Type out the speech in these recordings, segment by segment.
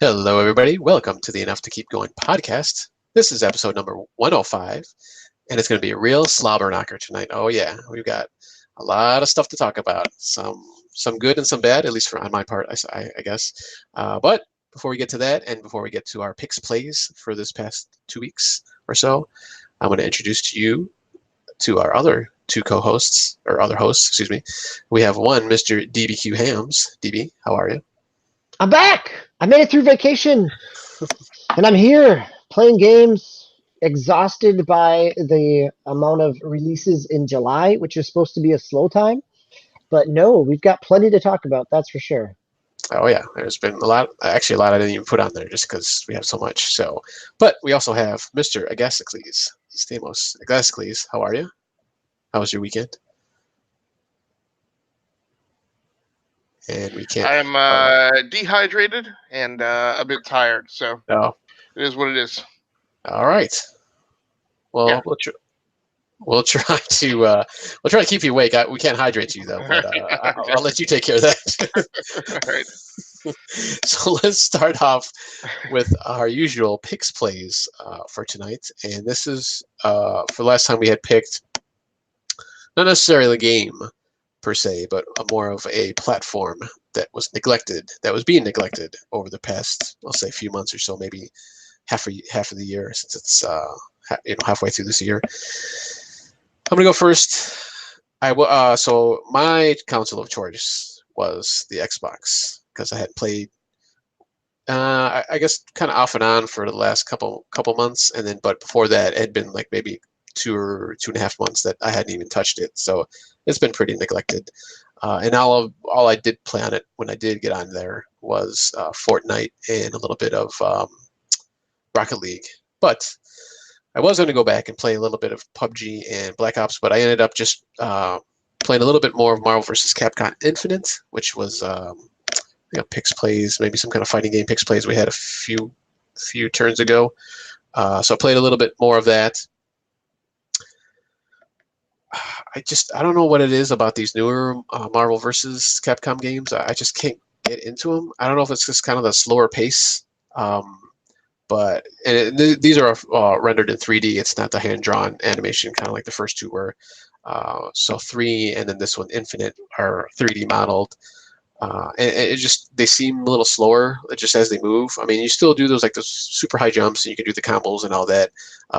Hello, everybody. Welcome to the Enough to Keep Going podcast. This is episode number 105, and it's going to be a real slobber knocker tonight. Oh, yeah. We've got a lot of stuff to talk about. Some good and some bad, at least on my part, I guess. But before we get to that, and before we get to our picks plays for this past 2 weeks or so, I'm going to introduce to our other two co-hosts, or other hosts, excuse me. We have one, Mr. DBQ Hams. DB, how are you? I'm back. I made it through vacation, and I'm here playing games, exhausted by the amount of releases in July, which is supposed to be a slow time. But no, we've got plenty to talk about, that's for sure. Oh yeah, there's been a lot I didn't even put on there just because we have so much. So, but we also have Mr. Agasicles, Stamos Agasicles. How are you? How was your weekend? And we can't. I'm dehydrated and a bit tired, so Oh, it is what it is. all right. Well, Yeah. we'll try to keep you awake. We can't hydrate you though, but I'll let you take care of that. All right. So let's start off with our usual picks plays for tonight, and this is for the last time we had picked not necessarily a game per se, but more of a platform that was being neglected over the past, I'll say, few months or so, maybe half of the year, since it's halfway through this year. I'm gonna go first. So my console of choice was the Xbox because I had played, I guess, kind of off and on for the last couple months, but before that, it had been like maybe 2 or 2.5 months that I hadn't even touched it. So it's been pretty neglected. And all I did play on it when I did get on there was Fortnite and a little bit of Rocket League. But I was going to go back and play a little bit of PUBG and Black Ops, but I ended up just playing a little bit more of Marvel vs. Capcom Infinite, which was pickz plays, maybe some kind of fighting game pickz plays we had a few turns ago. So I played a little bit more of that. I don't know what it is about these newer Marvel vs. Capcom games. I just can't get into them. I don't know if it's just kind of the slower pace. These are rendered in 3D. It's not the hand-drawn animation, kind of like the first two were. So 3 and then this one, Infinite, are 3D modeled. And they seem a little slower just as they move. I mean, you still do those super high jumps, and you can do the combos and all that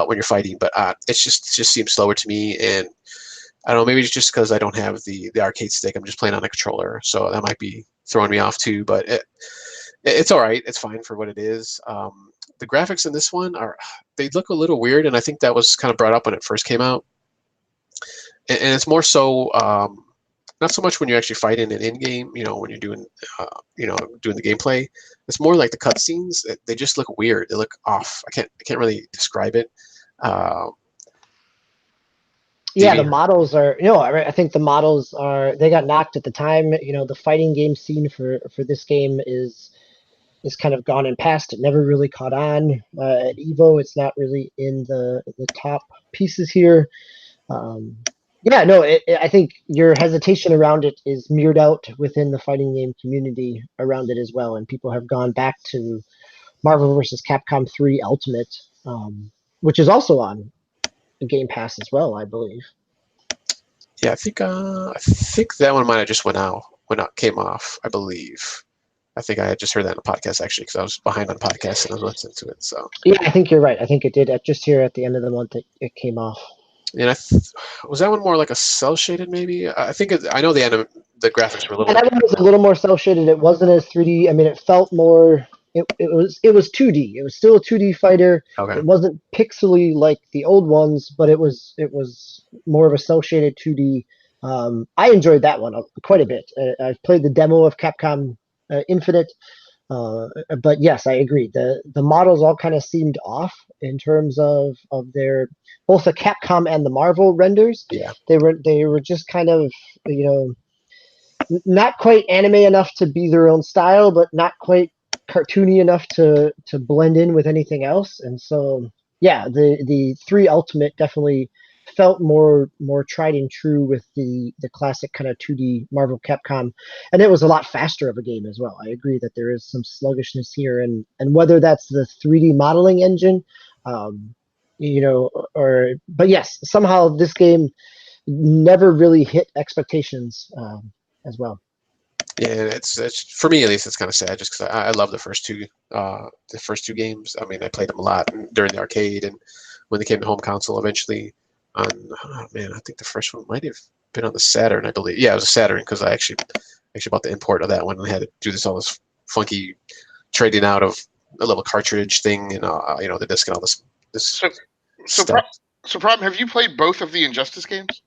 when you're fighting, but it just seems slower to me. And I don't know, maybe it's just because I don't have the arcade stick. I'm just playing on a controller, so that might be throwing me off too. But it's all right. It's fine for what it is. The graphics in this one they look a little weird, and I think that was kind of brought up when it first came out. And it's more so not so much when you're actually fighting an in-game, when you're doing doing the gameplay. It's more like the cutscenes. They just look weird. They look off. I can't really describe it. Yeah, the models are, I think the models they got knocked at the time. The fighting game scene for this game is kind of gone and past. It never really caught on at Evo. It's not really in the top pieces here. I think your hesitation around it is mirrored out within the fighting game community around it as well, and people have gone back to Marvel vs. Capcom 3 Ultimate, which is also on Game Pass as well, I believe. Yeah, I think that one might have just came off, I believe. I think I had just heard that in a podcast, actually, because I was behind on podcasts and I was listening to it. So yeah, I think you're right. I think it did. Just here at the end of the month, it came off. And was that one more like a cell shaded? Maybe I know the graphics were a little. That one was a little more cell shaded. It wasn't as 3D. I mean, it felt more. It was 2D. It was still a 2D fighter. Okay. It wasn't pixely like the old ones, but it was more of a cell shaded 2D. I enjoyed that one quite a bit. I've played the demo of Capcom Infinite. But yes, I agree. The models all kind of seemed off in terms of their both the Capcom and the Marvel renders. Yeah, they were just kind of not quite anime enough to be their own style, but not quite cartoony enough to blend in with anything else. And so yeah, the 3 Ultimate definitely felt more tried and true with the classic kind of 2D Marvel Capcom, and it was a lot faster of a game as well. I agree that there is some sluggishness here, and whether that's the 3D modeling engine, um, or but yes, somehow this game never really hit expectations as well. Yeah, it's for me at least. It's kind of sad just because I love the first two games. I mean, I played them a lot during the arcade, and when they came to home console eventually. On oh man, I think the first one might have been on the Saturn, I believe. Yeah, it was a Saturn because I actually bought the import of that one and had to do all this funky trading out of a little cartridge thing and the disc and all this So, stuff. Problem, have you played both of the Injustice games?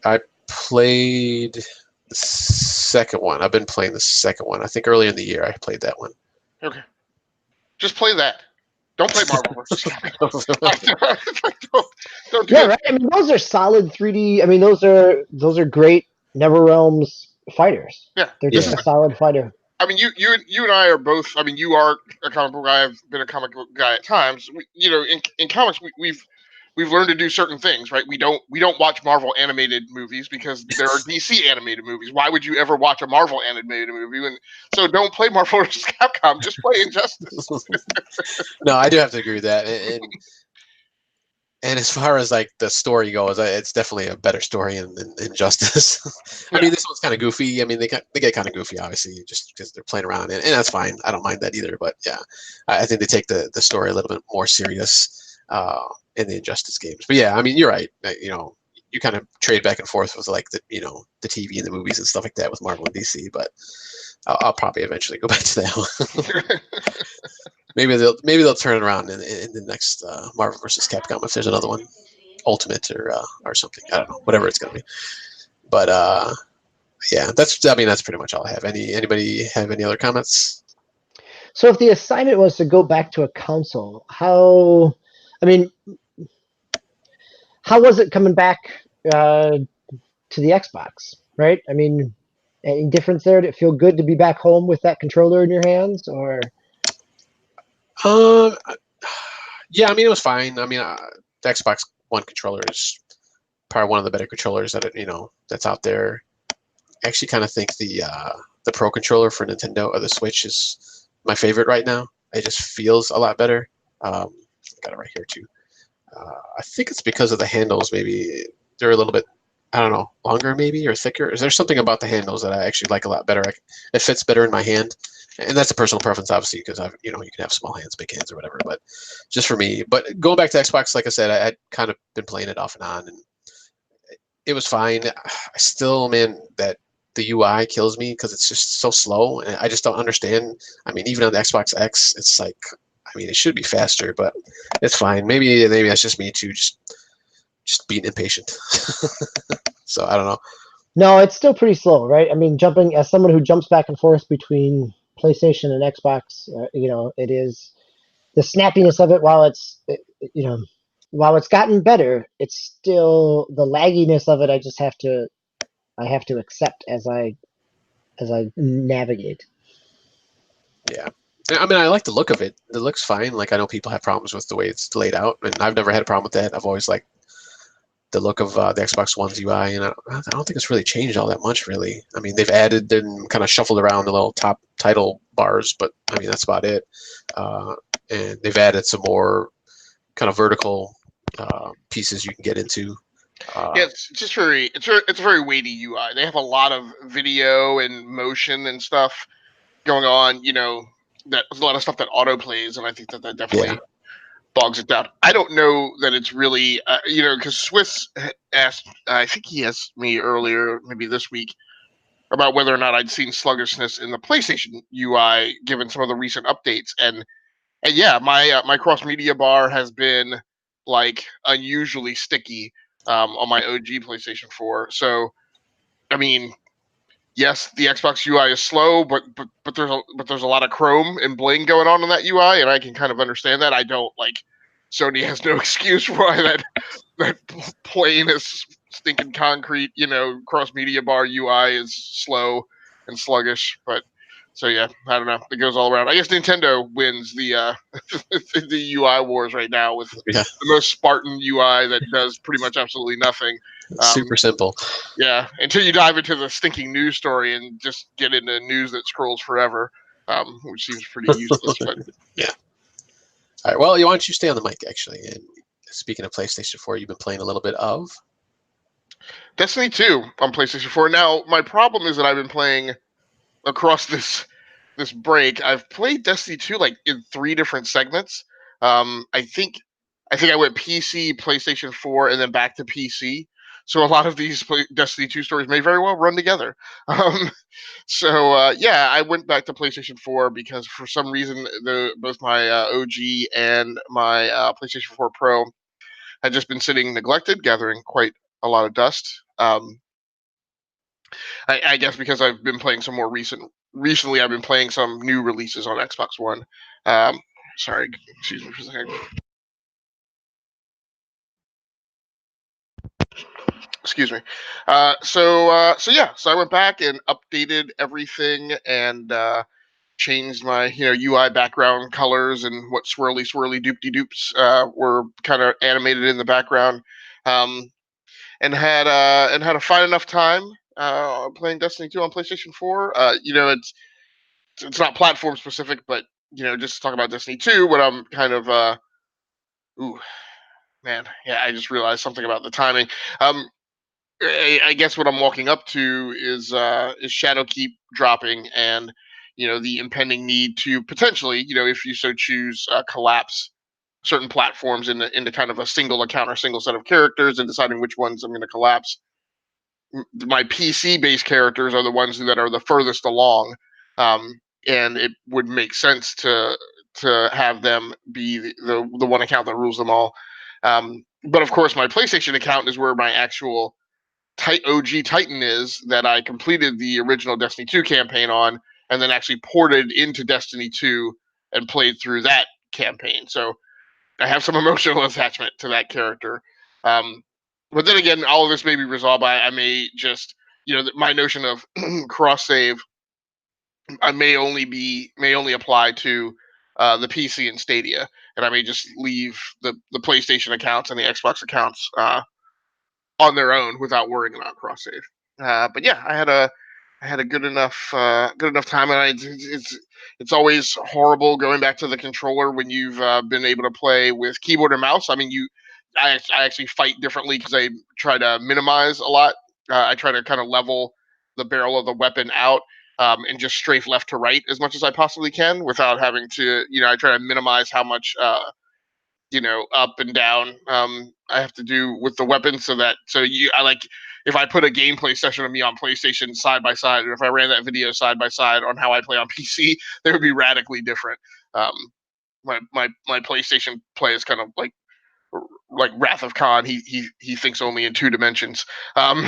I played the second one. I've been playing the second one. I think earlier in the year I played that one. Okay, just play that. Don't play Marvel vs. Capcom. don't do it. Right. I mean, those are solid 3D. I mean, those are great NetherRealms fighters. Yeah, They're just a solid fighter. I mean, you and I are both. I mean, you are a comic book guy. I've been a comic book guy at times. In comics, we've learned to do certain things, right? We don't watch Marvel animated movies because there are DC animated movies. Why would you ever watch a Marvel animated movie? So don't play Marvel vs. Capcom. Just play Injustice. No, I do have to agree with that. And as far as like the story goes, it's definitely a better story in Injustice. I mean, this one's kind of goofy. I mean, they get kind of goofy, obviously, just because they're playing around, and that's fine. I don't mind that either. But yeah, I think they take the story a little bit more serious in the Injustice games. But yeah, I mean, you're right. You kind of trade back and forth with like the TV and the movies and stuff like that with Marvel and DC. But I'll probably eventually go back to that one. Maybe they'll turn it around in the next Marvel vs. Capcom if there's another one, Ultimate or something. I don't know, whatever it's gonna be. But yeah, that's pretty much all I have. Anybody have any other comments? So if the assignment was to go back to a console, how was it coming back to the Xbox? Right? I mean, any difference there? Did it feel good to be back home with that controller in your hands, or? Yeah, I mean it was fine. I mean the Xbox One controller is probably one of the better controllers that's out there. I actually kind of think the Pro controller for Nintendo or the Switch is my favorite right now. It just feels a lot better. I got it right here too. I think it's because of the handles. Maybe they're a little bit, I don't know, longer maybe or thicker. Is there something about the handles that I actually like a lot better? It fits better in my hand. And that's a personal preference, obviously, because you can have small hands, big hands, or whatever. But just for me. But going back to Xbox, like I said, I'd kind of been playing it off and on, and it was fine. I still, man, that the UI kills me because it's just so slow, and I just don't understand. I mean, even on the Xbox X, it's like, I mean, it should be faster, but it's fine. Maybe that's just me too, just being impatient. So I don't know. No, it's still pretty slow, right? I mean, jumping as someone who jumps back and forth between PlayStation and Xbox, it is the snappiness of it. While it's gotten better, it's still the lagginess of it. I have to accept as I navigate. Yeah. I mean, I like the look of it. It looks fine. Like, I know people have problems with the way it's laid out, and I've never had a problem with that. I've always liked the look of the Xbox One's UI, and I don't think it's really changed all that much, really. I mean, they've added and kind of shuffled around the little top title bars, but I mean, that's about it. And they've added some more kind of vertical pieces you can get into. Yeah, it's just it's a very weighty UI. They have a lot of video and motion and stuff going on. There's a lot of stuff that auto plays, and I think that definitely bogs it down. I don't know that it's really, because Swiss asked, I think he asked me earlier, maybe this week, about whether or not I'd seen sluggishness in the PlayStation UI given some of the recent updates, and yeah, my cross media bar has been like unusually sticky on my OG PlayStation 4. So, I mean, yes, the Xbox UI is slow, but there's a lot of chrome and bling going on in that UI, and I can kind of understand that. I don't like Sony has no excuse why that plain as stinking concrete, cross media bar UI is slow and sluggish. But So yeah, I don't know. It goes all around. I guess Nintendo wins the the UI wars right now with Yeah, the most Spartan UI that does pretty much absolutely nothing. super simple. Yeah, until you dive into the stinking news story and just get into news that scrolls forever, which seems pretty useless. But Yeah. All right. Well, why don't you stay on the mic actually? And speaking of PlayStation 4, you've been playing a little bit of. Destiny 2 on PlayStation 4. Now, my problem is that I've been playing across this break. I've played Destiny 2 like in 3 different segments. I think I went PC, PlayStation 4, and then back to PC. So a lot of these Destiny 2 stories may very well run together. Um, yeah, I went back to PlayStation 4 because for some reason both my OG and my PlayStation 4 Pro had just been sitting neglected, gathering quite a lot of dust. I guess because I've been playing some more recently I've been playing some new releases on Xbox One. Um, sorry, excuse me for a second. Excuse me. So yeah, so I went back and updated everything and changed my UI background colors and what swirly doopty doops were kind of animated in the background. Um, and had a fine enough time playing Destiny 2 on PlayStation 4. It's not platform specific, but just to talk about Destiny 2, what I'm kind of ooh man, yeah, I just realized something about the timing. Um, I guess what I'm walking up to is Shadowkeep dropping, and the impending need to potentially, if you so choose, collapse certain platforms into kind of a single account or single set of characters, and deciding which ones I'm going to collapse. My PC based characters are the ones that are the furthest along, and it would make sense to have them be the one account that rules them all. But of course, my PlayStation account is where my actual OG Titan is that I completed the original Destiny 2 campaign on, and then actually ported into Destiny 2 and played through that campaign. So I have some emotional attachment to that character. Um, but then again, all of this may be resolved by I may just my notion of cross save I may only apply to the PC and Stadia, and I may just leave the PlayStation accounts and the Xbox accounts on their own without worrying about cross save. But yeah, I had a good enough time, and it's always horrible going back to the controller when you've been able to play with keyboard and mouse. I mean, I actually fight differently because I try to minimize a lot. I try to kind of level the barrel of the weapon out and just strafe left to right as much as I possibly can without having to. I try to minimize how much up and down I have to do with the weapon I like if I put a gameplay session of me on PlayStation side by side, and if I ran that video side by side on how I play on PC, they would be radically different. Um, my PlayStation play is kind of like Wrath of Khan. He thinks only in 2 dimensions. But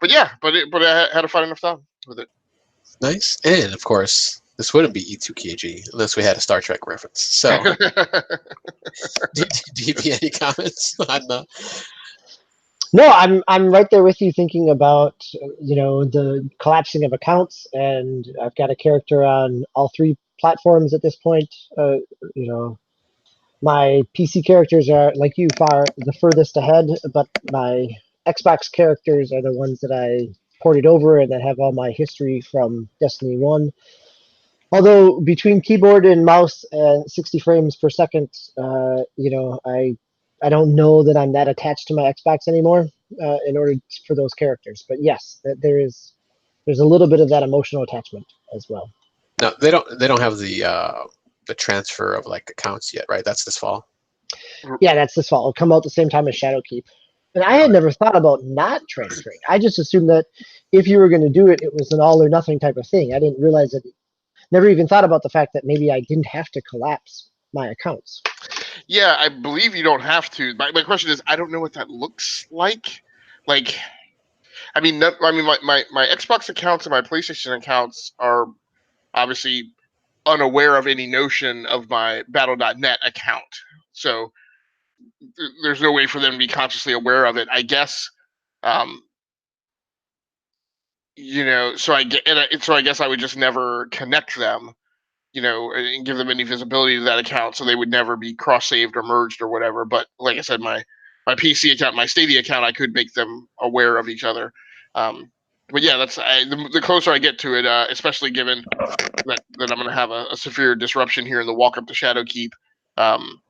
yeah, but I had a fun enough time with it. Nice. And of course, this wouldn't be E2KG unless we had a Star Trek reference. So, do you have any comments on No, I'm right there with you, thinking about the collapsing of accounts, and I've got a character on all 3 platforms at this point. You know, my PC characters are, like you, far the furthest ahead, but my Xbox characters are the ones that I ported over and that have all my history from Destiny 1. Although between keyboard and mouse and 60 frames per second, I don't know that I'm that attached to my Xbox anymore in order for those characters. But yes, there's a little bit of that emotional attachment as well. No, they don't have the transfer of like accounts yet, right? That's this fall. Yeah, that's this fall. It'll come out the same time as Shadowkeep. And I had never thought about not transferring. I just assumed that if you were going to do it, it was an all or nothing type of thing. I didn't realize that. Never even thought about the fact that maybe I didn't have to collapse my accounts. Yeah, I believe you don't have to. My question is, I don't know what that looks like. Like, I mean, my Xbox accounts and my PlayStation accounts are obviously unaware of any notion of my Battle.net account. So there's no way for them to be consciously aware of it. I guess so I guess I would just never connect them, and give them any visibility to that account, so they would never be cross-saved or merged or whatever. But like I said, my PC account, my Stadia account, I could make them aware of each other. But yeah, the closer I get to it, especially given that I'm going to have a severe disruption here in the walk up to Shadowkeep. I'm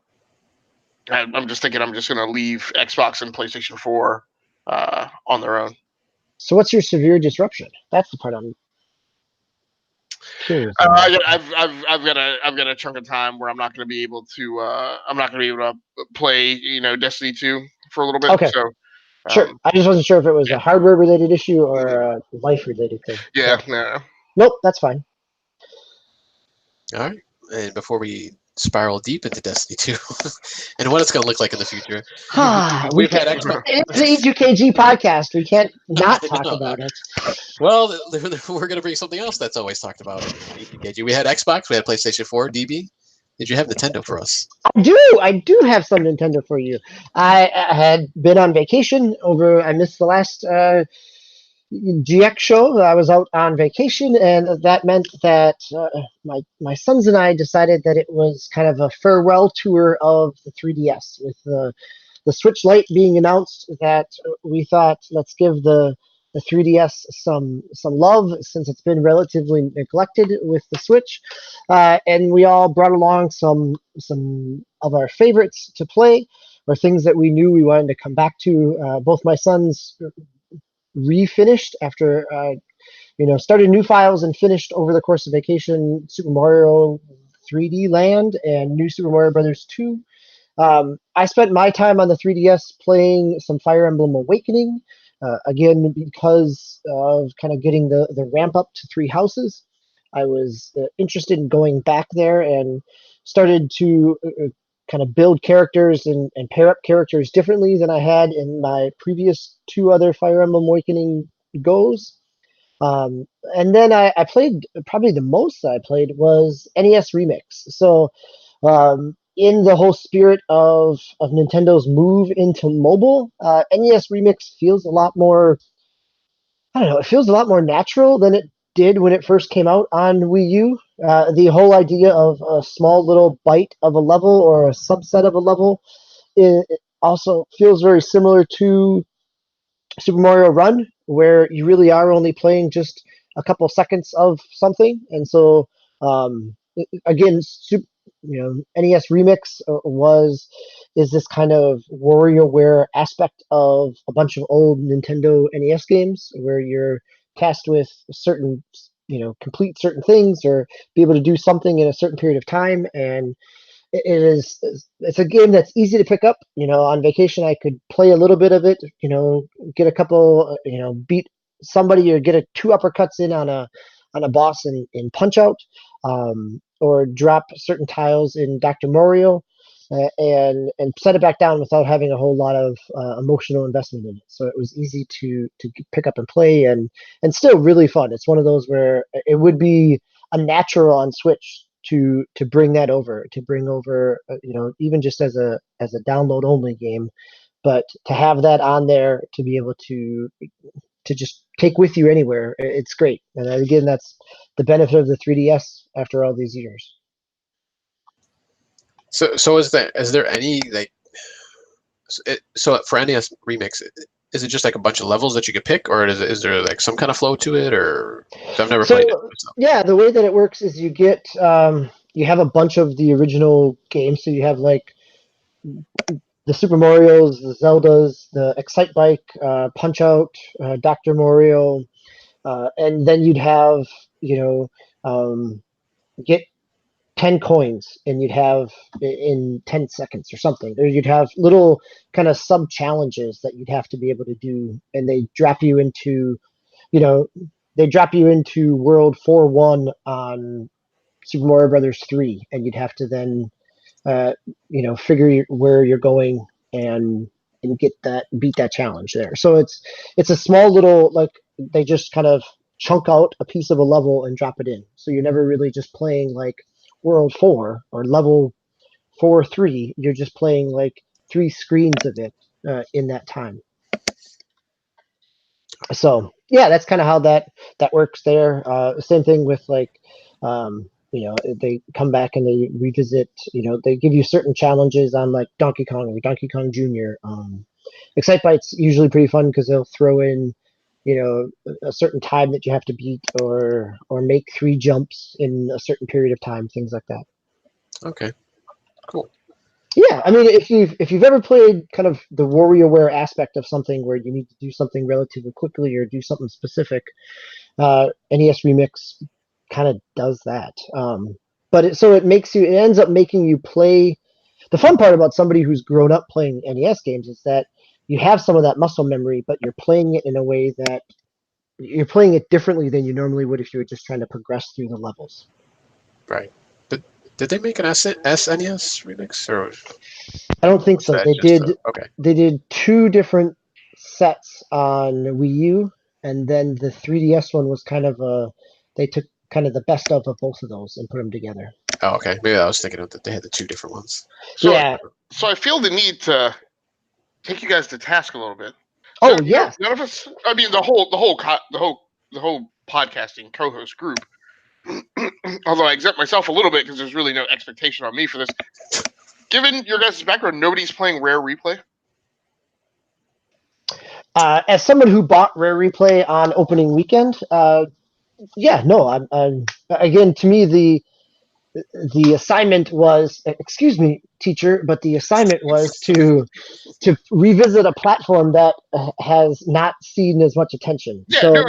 just thinking I'm just going to leave Xbox and PlayStation 4 on their own. So what's your severe disruption? That's the part I'm curious about. I've got a chunk of time where I'm not going to be able to play Destiny 2 for a little bit. Okay. So Sure. I just wasn't sure if it was yeah. a hardware related issue or a life related thing. Yeah, So, no. nope, that's fine. All right. And before we spiral deep into Destiny 2 and what it's going to look like in the future, we've had Xbox. It's the E2KG podcast. We can't not talk about it. Well, we're going to bring something else that's always talked about in E2KG. We had Xbox, we had PlayStation 4, DB. Did you have Nintendo for us? I do have some Nintendo for you. I had been on vacation I missed the last GX show. I was out on vacation, and that meant that my sons and I decided that it was kind of a farewell tour of the 3DS. With the Switch Lite being announced, that we thought, let's give the 3DS some love, since it's been relatively neglected with the Switch, and we all brought along some of our favorites to play, or things that we knew we wanted to come back to. Both my sons refinished after started new files and finished over the course of vacation Super Mario 3D Land and New Super Mario Brothers 2. I spent my time on the 3DS playing some Fire Emblem Awakening, again because of kind of getting the ramp up to 3 houses. I was interested in going back there and started to kind of build characters and pair up characters differently than I had in my previous 2 other Fire Emblem Awakening goes. And then I played, probably the most I played was NES Remix. So in the whole spirit of Nintendo's move into mobile, NES Remix feels a lot more, I don't know, it feels a lot more natural than it did when it first came out on Wii U. The whole idea of a small little bite of a level or a subset of a level, it also feels very similar to Super Mario Run, where you really are only playing just a couple seconds of something. And so, again, NES Remix is this kind of WarioWare aspect of a bunch of old Nintendo NES games, where you're tasked with certain, complete certain things or be able to do something in a certain period of time. And it's a game that's easy to pick up. On vacation I could play a little bit of it, get a couple, beat somebody or get 2 uppercuts in on a boss in Punch Out, or drop certain tiles in Dr. Mario, and set it back down without having a whole lot of emotional investment in it. So it was easy to pick up and play, and still really fun. It's one of those where it would be a natural on Switch to bring over, even just as a download only game, but to have that on there to be able to just take with you anywhere, it's great. And again, that's the benefit of the 3DS after all these years. So is there any so for NES Remix, is it just like a bunch of levels that you could pick, or is there like some kind of flow to it, or I've never played it myself. Yeah, the way that it works is you get you have a bunch of the original games. So you have like the Super Marios, the Zeldas, the Excite Bike, Punch Out, Dr. Mario, and then you'd have get 10 coins, and you'd have in 10 seconds or something. Or you'd have little kind of sub challenges that you'd have to be able to do, and they drop you into World 4-1 on Super Mario Brothers 3, and you'd have to then figure where you're going and beat that challenge there. So it's a small little, like, they just kind of chunk out a piece of a level and drop it in. So you're never really just playing like World 4 or level 4-3. You're just playing like 3 screens of it in that time. So Yeah, that's kind of how that works there. Same thing with like, they come back and they revisit. They give you certain challenges on like Donkey Kong or Donkey Kong Jr. Excitebite's usually pretty fun because they'll throw in, a certain time that you have to beat or make 3 jumps in a certain period of time, things like that. Okay, cool. Yeah, I mean, if you've ever played kind of the WarioWare aspect of something where you need to do something relatively quickly or do something specific, NES Remix kind of does that. But it ends up making you play. The fun part about somebody who's grown up playing NES games is that you have some of that muscle memory, but you're playing it in a way that you're playing it differently than you normally would if you were just trying to progress through the levels. Right. Did they make an SNES remix, or I don't think was so. that They just did. okay? They did 2 different sets on Wii U, and then the 3DS one was kind of a. They took kind of the best of both of those and put them together. Oh, okay. Maybe I was thinking of that they had the 2 different ones. So, Yeah. so I feel the need to take you guys to task a little bit. Oh yes. None of us. I mean, the whole podcasting co-host group. Although I exempt myself a little bit because there's really no expectation on me for this. Given your guys' background, nobody's playing Rare Replay. As someone who bought Rare Replay on opening weekend, yeah, no, I'm again, to me the assignment was, excuse me, teacher, but the assignment was to revisit a platform that has not seen as much attention. Yeah, So no.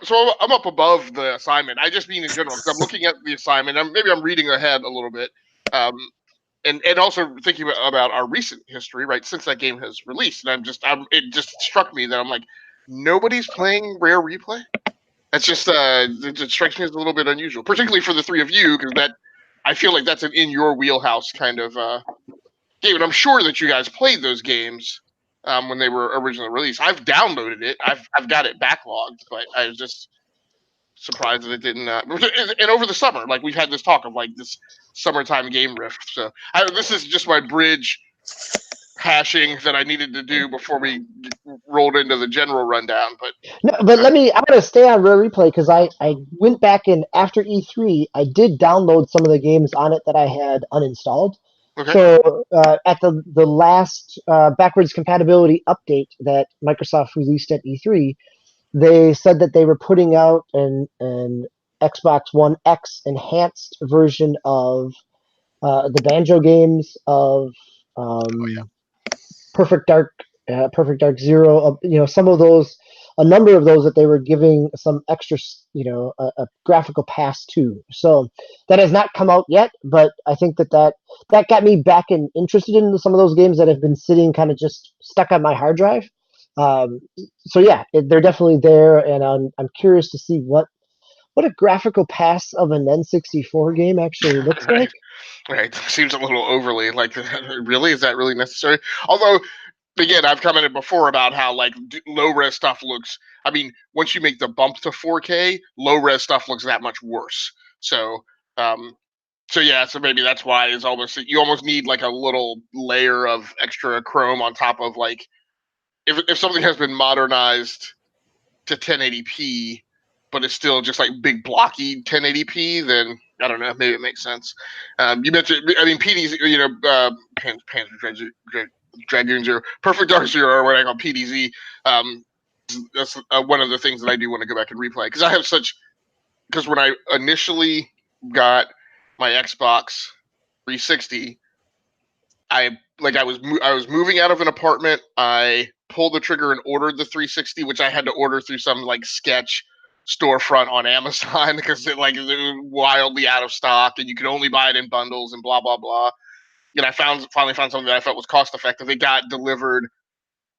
So I'm up above the assignment. I just mean in general because I'm looking at the assignment. Maybe I'm reading ahead a little bit. And also thinking about our recent history, right, since that game has released, and it just struck me that I'm like, nobody's playing Rare Replay. That's just it strikes me as a little bit unusual, particularly for the 3 of you, because I feel like that's an in your wheelhouse kind of game, and I'm sure that you guys played those games when they were originally released. I've downloaded it, I've got it backlogged, but I was just surprised that it didn't. And over the summer, like we've had this talk of like this summertime game rift. So this is just my bridge hashing that I needed to do before we rolled into the general rundown. But no, but I'm going to stay on Rare Replay because I went back and after E3, I did download some of the games on it that I had uninstalled. okay. So at the last backwards compatibility update that Microsoft released at E3, they said that they were putting out an Xbox One X enhanced version of the Banjo games, of Perfect Dark Zero. Some of those, a number of those that they were giving some extra, a graphical pass to. So that has not come out yet, but I think that got me back interested in some of those games that have been sitting kind of just stuck on my hard drive. So yeah, they're definitely there, and I'm curious to see what a graphical pass of an N64 game actually looks like. Right. Seems a little overly like, really? Is that really necessary? Although, again, I've commented before about how like low res stuff looks. I mean, once you make the bump to 4K, low res stuff looks that much worse. So, so yeah, so maybe that's why you almost need like a little layer of extra chrome on top of like if something has been modernized to 1080p, but it's still just like big blocky 1080p, then I don't know, maybe it makes sense. You mentioned, I mean, PDZ, Panzer Dragoon Zero, Perfect Dark Zero, or what I call PDZ. That's one of the things that I do want to go back and replay because when I initially got my Xbox 360, I was moving out of an apartment. I pulled the trigger and ordered the 360, which I had to order through some like sketch storefront on Amazon because it was wildly out of stock and you could only buy it in bundles and blah blah blah. And I finally found something that I felt was cost effective. It got delivered,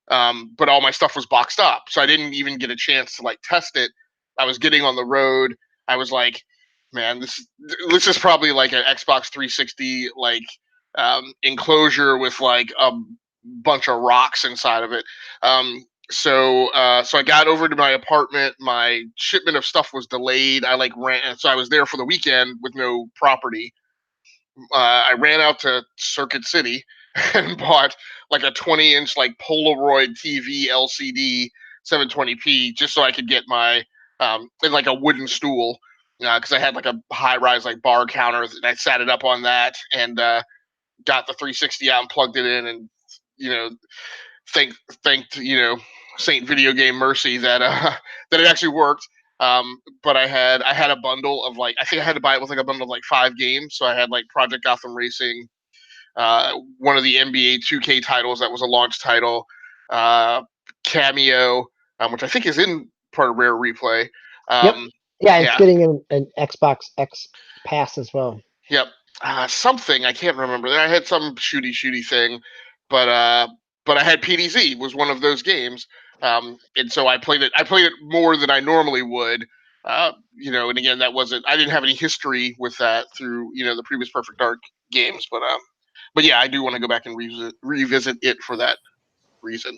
but all my stuff was boxed up, so I didn't even get a chance to like test it. I was getting on the road. I was like, man, this is probably like an Xbox 360 like enclosure with like a bunch of rocks inside of it. So I got over to my apartment. My shipment of stuff was delayed. I like ran, so I was there for the weekend with no property. I ran out to Circuit City and bought like a 20-inch like Polaroid TV LCD 720p just so I could get my in like a wooden stool because I had like a high rise like bar counter and I sat it up on that and got the 360 out and plugged it in and thanked Saint Video Game Mercy that that it actually worked. But I had a bundle of like I think I had to buy it with like a bundle of like 5 games. So I had like Project Gotham Racing, one of the NBA 2K titles that was a launch title, Cameo, which I think is in part of Rare Replay. Yep. Yeah, it's yeah. getting an Xbox X Pass as well. Yep. Something I can't remember. I had some shooty thing, but I had PDZ was one of those games, and so I played it. I played it more than I normally would, and again that wasn't. I didn't have any history with that through the previous Perfect Dark games, but yeah, I do want to go back and revisit it for that reason.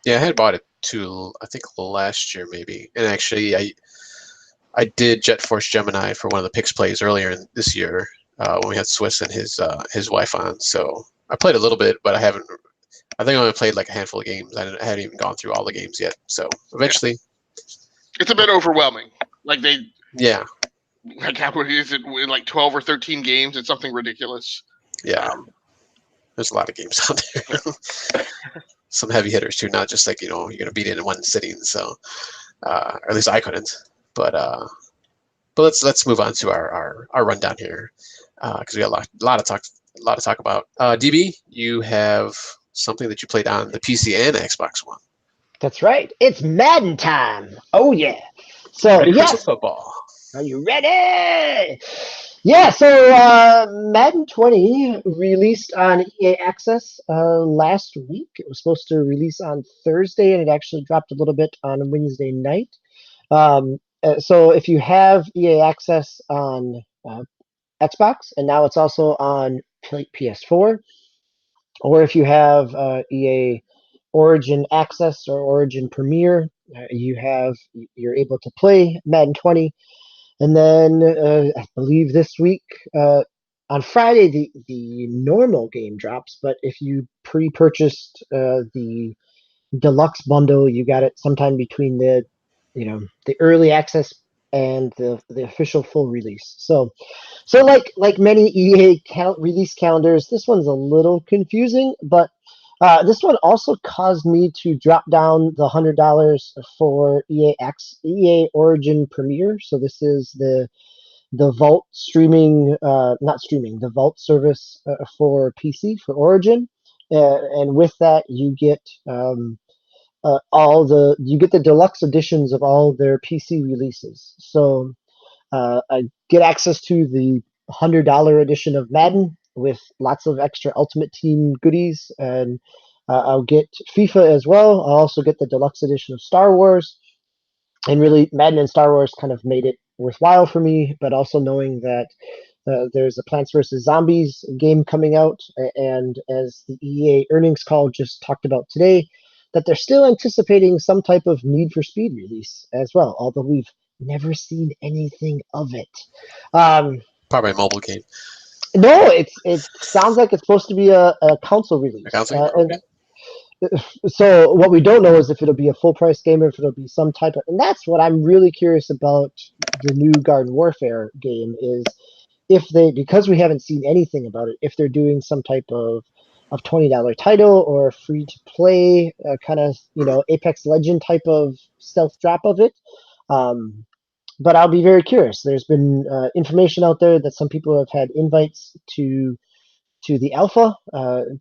Yeah, I had bought it too. I think last year maybe, and actually I did Jet Force Gemini for one of the pickz plays earlier this year when we had Swiss and his wife on. So I played a little bit, but I haven't. I think I only played like a handful of games. I hadn't even gone through all the games yet. So eventually, it's a bit overwhelming. Like yeah. Like how is it? Like 12 or 13 games? It's something ridiculous. Yeah. There's a lot of games out there. Some heavy hitters too, not just like you're gonna beat it in one sitting. So, or at least I couldn't. But let's move on to our rundown here because we got a lot to talk about. DB, you have something that you played on the PC and Xbox One. That's right. It's Madden time. Oh yeah. So ready yeah. for some football? Are you ready? Yeah. So Madden 20 released on EA Access last week. It was supposed to release on Thursday, and it actually dropped a little bit on Wednesday night. So if you have EA Access on Xbox, and now it's also on PS4, or if you have EA Origin Access or Origin Premier, you're able to play Madden 20. And then I believe this week on Friday the normal game drops, but if you pre-purchased the deluxe bundle, you got it sometime between the early access and the official full release. So like many EA release calendars, this one's a little confusing, but this one also caused me to drop down the $100 for EA Origin Premier. So this is the Vault streaming, not streaming, the Vault service for PC for Origin, and with that you get you get the deluxe editions of all their PC releases. So I get access to the $100 edition of Madden with lots of extra Ultimate Team goodies, and I'll get FIFA as well. I'll also get the deluxe edition of Star Wars, and really Madden and Star Wars kind of made it worthwhile for me. But also knowing that there's a Plants vs. Zombies game coming out, and as the EA earnings call just talked about today, that they're still anticipating some type of Need for Speed release as well, although we've never seen anything of it. Probably a mobile game. No, it sounds like it's supposed to be a console release. A console game? Okay. So what we don't know is if it'll be a full price game or if it'll be some type of, and that's what I'm really curious about the new Garden Warfare game is if they, because we haven't seen anything about it, if they're doing some type of $20 title or free to play kind of Apex Legend type of stealth drop of it. But I'll be very curious. There's been information out there that some people have had invites to the alpha.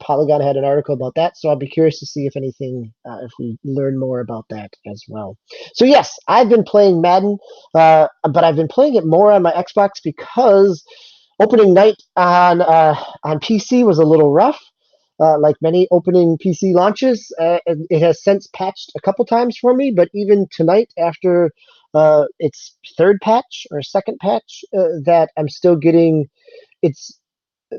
Polygon had an article about that, so I'll be curious to see if anything, if we learn more about that as well. So yes, I've been playing Madden, but I've been playing it more on my Xbox because opening night on PC was a little rough. Like many opening PC launches, it has since patched a couple times for me, but even tonight after its third patch or second patch, that I'm still getting,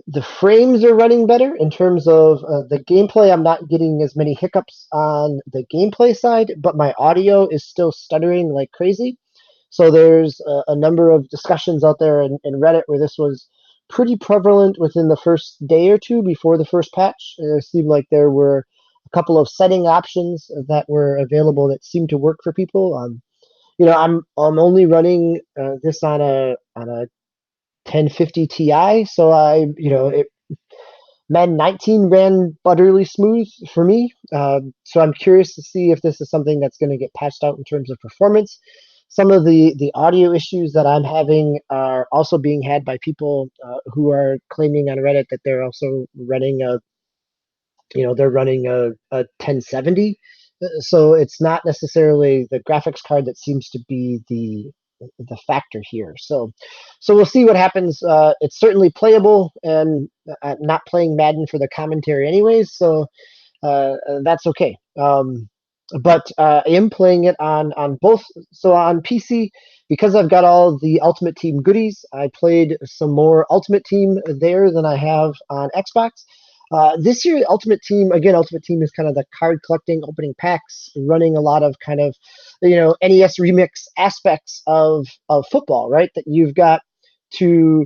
the frames are running better in terms of the gameplay. I'm not getting as many hiccups on the gameplay side, but my audio is still stuttering like crazy. So there's a number of discussions out there in Reddit where this was pretty prevalent within the first day or two before the first patch. It seemed like there were couple of setting options that were available that seemed to work for people. I'm only running this on a 1050 Ti, so Madden 19 ran utterly smooth for me. So I'm curious to see if this is something that's going to get patched out in terms of performance. Some of the audio issues that I'm having are also being had by people who are claiming on Reddit that they're also running they're running a 1070. So it's not necessarily the graphics card that seems to be the factor here. So we'll see what happens. It's certainly playable, and I'm not playing Madden for the commentary anyways, so that's okay. But I am playing it on both. So on PC, because I've got all the Ultimate Team goodies, I played some more Ultimate Team there than I have on Xbox. This year, Ultimate Team is kind of the card collecting, opening packs, running a lot of kind of, NES remix aspects of football, right? That you've got to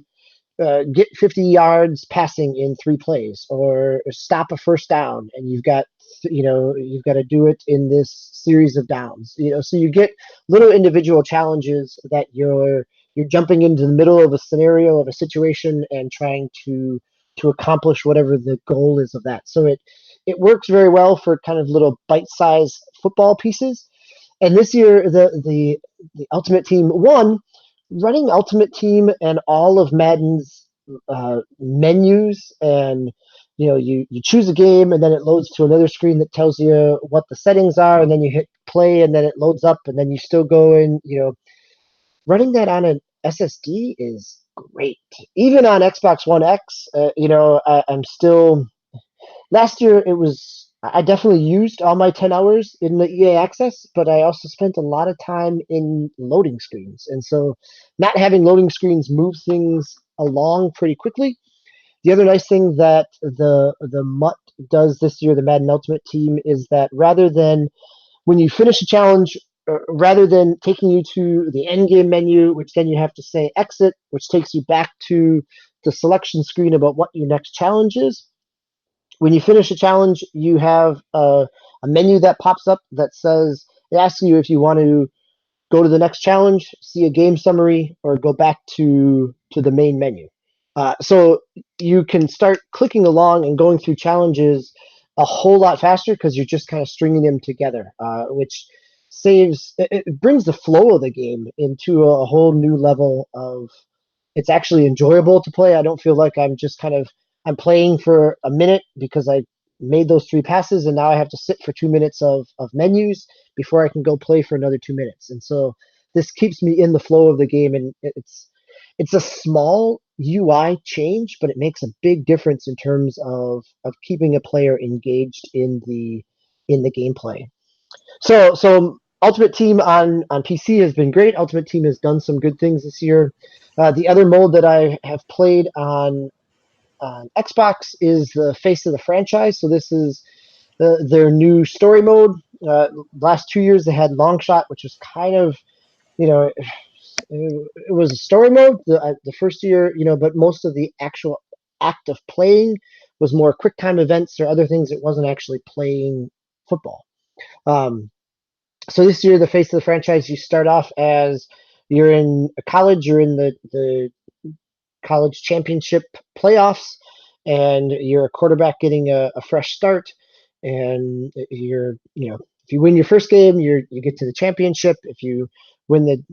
get 50 yards passing in 3 plays, or stop a first down, and you've got to do it in this series of downs. So you get little individual challenges that you're jumping into the middle of a scenario, of a situation, and trying to accomplish whatever the goal is of that. So it works very well for kind of little bite-sized football pieces. And this year, the Ultimate Team won. Running Ultimate Team and all of Madden's menus, and you choose a game, and then it loads to another screen that tells you what the settings are, and then you hit play, and then it loads up, and then you still go in. Running that on an SSD is great. Even on Xbox One X, I'm still. Last year, I definitely used all my 10 hours in the EA Access, but I also spent a lot of time in loading screens. And so not having loading screens moves things along pretty quickly. The other nice thing that the MUT does this year, the Madden Ultimate Team, is that rather than when you finish a challenge, rather than taking you to the end game menu, which then you have to say exit, which takes you back to the selection screen about what your next challenge is. When you finish a challenge, you have a menu that pops up that says, it asks you if you want to go to the next challenge, see a game summary, or go back to the main menu. So you can start clicking along and going through challenges a whole lot faster because you're just kind of stringing them together, which it brings the flow of the game into a whole new level of, it's actually enjoyable to play. I don't feel like I'm playing for a minute because I made those 3 passes, and now I have to sit for 2 minutes of menus before I can go play for another 2 minutes. And so this keeps me in the flow of the game, and it's a small UI change, but it makes a big difference in terms of keeping a player engaged in the gameplay. So Ultimate Team on PC has been great. Ultimate Team has done some good things this year. The other mode that I have played on Xbox is the Face of the Franchise. So this is their new story mode. Last 2 years they had Long Shot, which was kind of, it was a story mode the first year, but most of the actual act of playing was more quick time events or other things. It wasn't actually playing football. So this year, the Face of the Franchise, you start off as you're in college, you're in the college championship playoffs, and you're a quarterback getting a fresh start, and if you win your first game, you get to the championship. If you win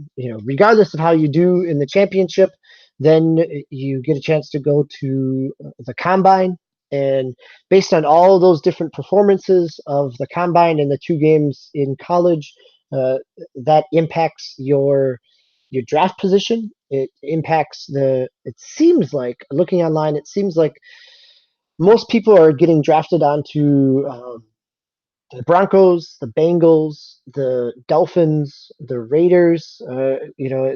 regardless of how you do in the championship, then you get a chance to go to the combine. And based on all those different performances of the combine and the 2 games in college, that impacts your draft position. It impacts it seems like, looking online, it seems like most people are getting drafted onto the Broncos, the Bengals, the Dolphins, the Raiders.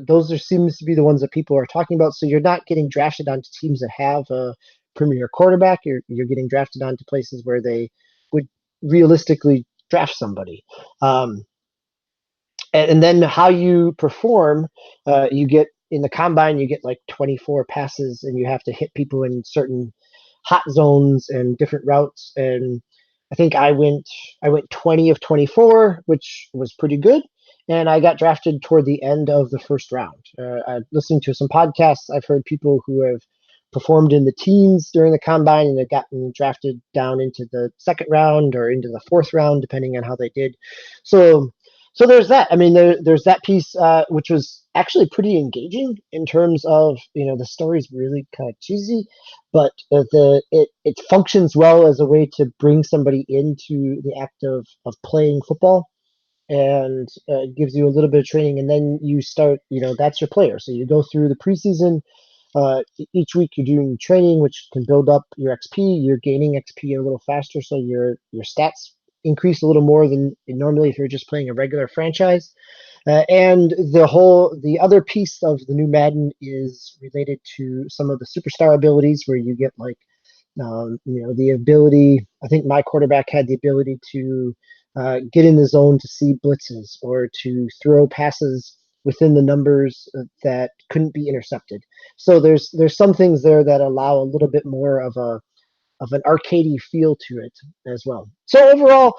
Those seems to be the ones that people are talking about. So you're not getting drafted onto teams that have a premier quarterback. You're getting drafted onto places where they would realistically draft somebody. And then how you perform, you get in the combine, you get like 24 passes, and you have to hit people in certain hot zones and different routes. And I think I went 20 of 24, which was pretty good. And I got drafted toward the end of the first round. I listened to some podcasts. I've heard people who have performed in the teens during the combine and have gotten drafted down into the second round or into the fourth round, depending on how they did. So, so there's that. I mean, there's that piece, which was actually pretty engaging in terms of, the story's really kind of cheesy, but it functions well as a way to bring somebody into the act of playing football, and gives you a little bit of training, and then you start, that's your player. So you go through the preseason. Each week you're doing training, which can build up your XP. You're gaining XP a little faster, so your stats increase a little more than normally if you're just playing a regular franchise. And the other piece of the new Madden is related to some of the superstar abilities, where you get like, the ability. I think my quarterback had the ability to get in the zone to see blitzes or to throw passes within the numbers that couldn't be intercepted. So there's some things there that allow a little bit more of an arcadey feel to it as well. So overall,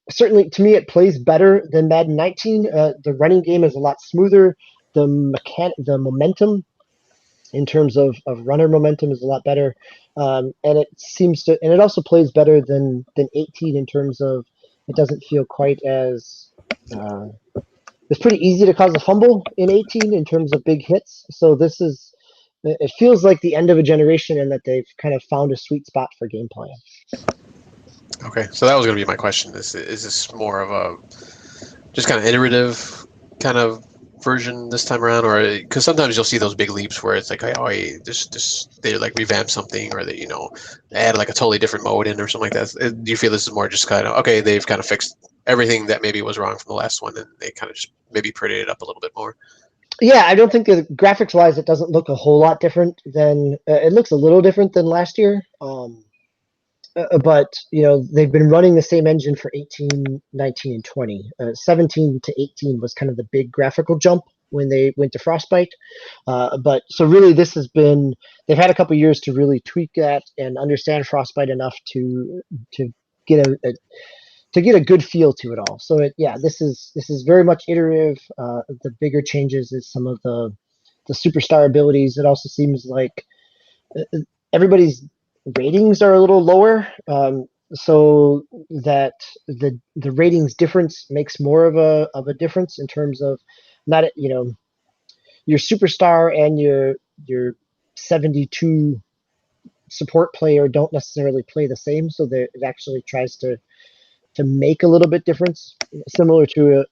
certainly to me, it plays better than Madden 19. The running game is a lot smoother. The momentum in terms of runner momentum is a lot better, and it also plays better than 18 in terms of it doesn't feel quite as it's pretty easy to cause a fumble in 18 in terms of big hits. So it feels like the end of a generation, and that they've kind of found a sweet spot for gameplay. Okay, so that was going to be my question. Is this more of a just kind of iterative kind of version this time around, or because sometimes you'll see those big leaps where it's like, oh, hey, they like revamp something, or they add like a totally different mode in or something like that. Do you feel this is more just kind of okay, they've kind of fixed everything that maybe was wrong from the last one, and they kind of just maybe prettied it up a little bit more? Yeah, I don't think that graphics wise it doesn't look a whole lot different than it looks a little different than last year. But they've been running the same engine for 18, 19, and 20. 17 to 18 was kind of the big graphical jump when they went to Frostbite. But so really, they've had a couple years to really tweak that and understand Frostbite enough to get a good feel to it all. So this is very much iterative. The bigger changes is some of the superstar abilities. It also seems like everybody's ratings are a little lower, so that the ratings difference makes more of a difference in terms of not your superstar and your 72 support player don't necessarily play the same, so that it actually tries to make a little bit difference, similar to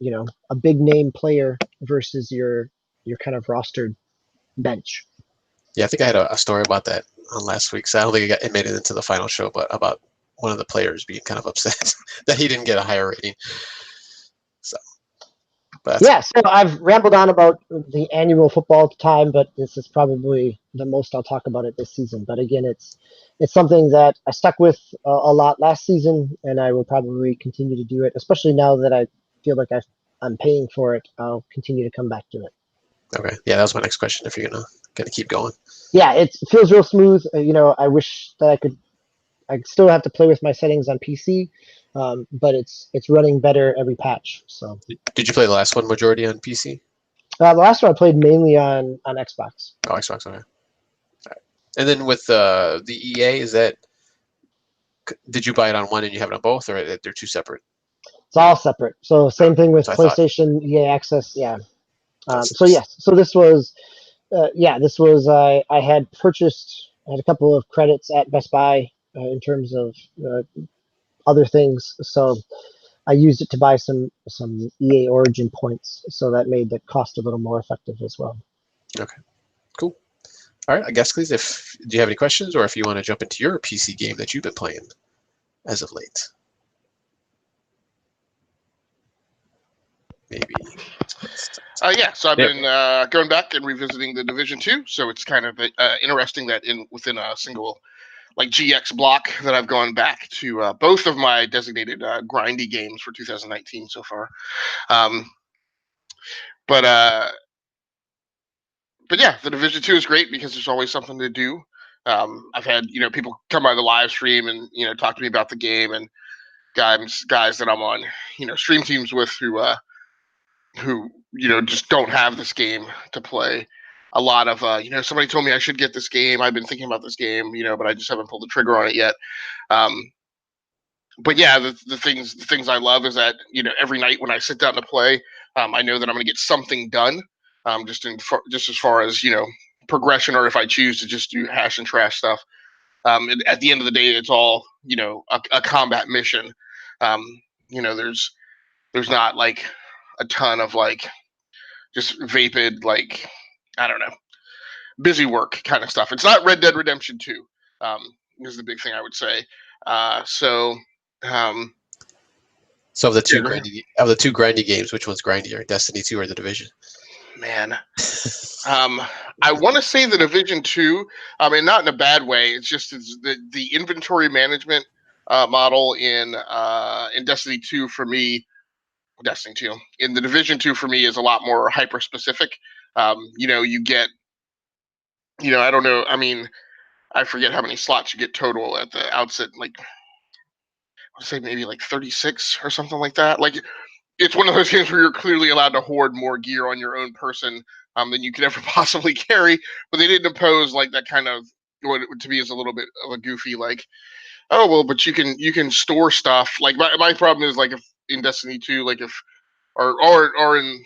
a big name player versus your kind of rostered bench. Yeah, I think I had a story about that on last week. So I don't think it made it into the final show, but about one of the players being kind of upset that he didn't get a higher rating. So, but yeah, so I've rambled on about the annual football time, but this is probably the most I'll talk about it this season. But again, it's something that I stuck with a lot last season, and I will probably continue to do it, especially now that I feel like I'm paying for it. I'll continue to come back to it. Okay, yeah, that was my next question. If you're gonna keep going. Yeah, it feels real smooth. I wish that I still have to play with my settings on PC, but it's running better every patch. So. Did you play the last one majority on PC? The last one I played mainly on Xbox. Oh, Xbox. Okay. All right. And then with the EA, did you buy it on one and you have it on both, or they're two separate? It's all separate. So same thing with So PlayStation, EA Access. Yeah. So yes. So this was, I had purchased. I had a couple of credits at Best Buy in terms of other things. So I used it to buy some EA Origin points. So that made the cost a little more effective as well. Okay. Cool. All right. I guess, please, do you have any questions, or if you want to jump into your PC game that you've been playing as of late? Maybe. So I've been going back and revisiting the Division 2. So it's kind of interesting that within a single like GX block that I've gone back to both of my designated grindy games for 2019 so far. But yeah, the Division 2 is great because there's always something to do. I've had people come by the live stream and talk to me about the game, and guys that I'm on stream teams with who just don't have this game to play. A lot of somebody told me I should get this game. I've been thinking about this game, but I just haven't pulled the trigger on it yet. But yeah, the things I love is that every night when I sit down to play, I know that I'm going to get something done. Just as far as progression, or if I choose to just do hash and trash stuff. And at the end of the day, it's all a combat mission. There's not like a ton of like just vapid, like, I don't know, busy work kind of stuff. It's not Red Dead Redemption 2, is the big thing I would say. So of the two grindy games, which one's grindier, Destiny 2 or The Division? Man, I want to say The Division 2. I mean, not in a bad way. It's just the inventory management model in Destiny 2 for me. Destiny 2 in The Division 2 for me is a lot more hyper specific. You get, I don't know. I mean, I forget how many slots you get total at the outset. Like, I'll say maybe like 36 or something like that. Like, it's one of those games where you're clearly allowed to hoard more gear on your own person than you could ever possibly carry. But they didn't impose like that kind of what to me is a little bit of a goofy like, oh well, but you can store stuff. Like my problem is like if in Destiny 2, like if or in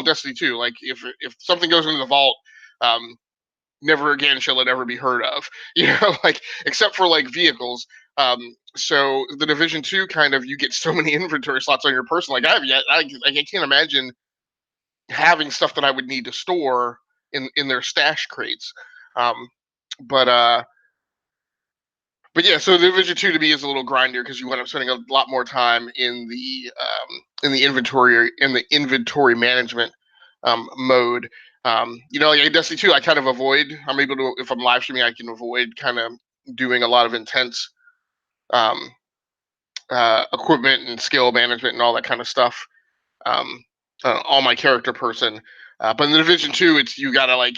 Destiny 2, like if something goes into the vault, never again shall it ever be heard of. Like except for like vehicles. So the Division 2 kind of, you get so many inventory slots on your person. Like I can't imagine having stuff that I would need to store in their stash crates. But yeah, so the Division 2 to me is a little grindier because you end up spending a lot more time in the inventory management mode. Like in Destiny 2, I kind of avoid. I'm able to, if I'm live streaming, I can avoid kind of doing a lot of intense equipment and skill management and all that kind of stuff on my character person. But in the Division 2, it's you gotta like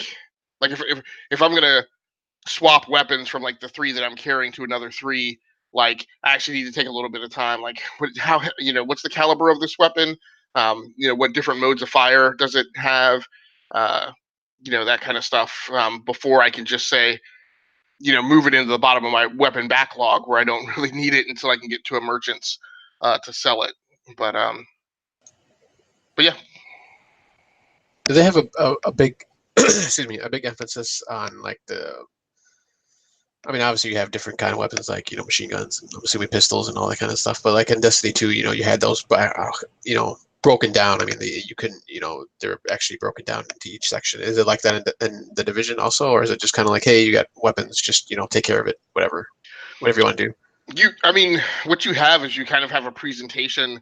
if I'm gonna swap weapons from like the 3 that I'm carrying to another 3, like I actually need to take a little bit of time. Like what's the caliber of this weapon? What different modes of fire does it have? That kind of stuff before I can just say, move it into the bottom of my weapon backlog where I don't really need it until I can get to a merchant's to sell it. But yeah. Do they have a big excuse me, a big emphasis on like I mean, obviously you have different kind of weapons like machine guns and I'm assuming pistols and all that kind of stuff. But like in Destiny 2, you had those broken down. I mean, you couldn't, they're actually broken down into each section. Is it like that in the Division also, or is it just kind of like, hey, you got weapons, just take care of it, whatever you want to do? I mean, what you have is you kind of have a presentation,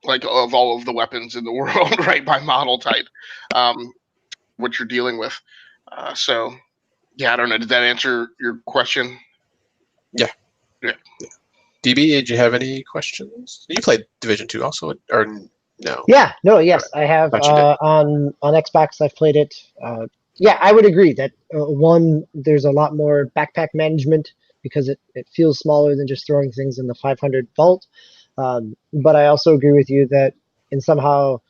like of all of the weapons in the world, right, by model type, what you're dealing with. So, yeah, I don't know. Did that answer your question? Yeah. DB, did you have any questions? You played Division 2 also, or no? Yeah, no, yes, I have on Xbox. I've played it. Yeah, I would agree that there's a lot more backpack management because it feels smaller than just throwing things in the 500 vault. But I also agree with you that in somehow,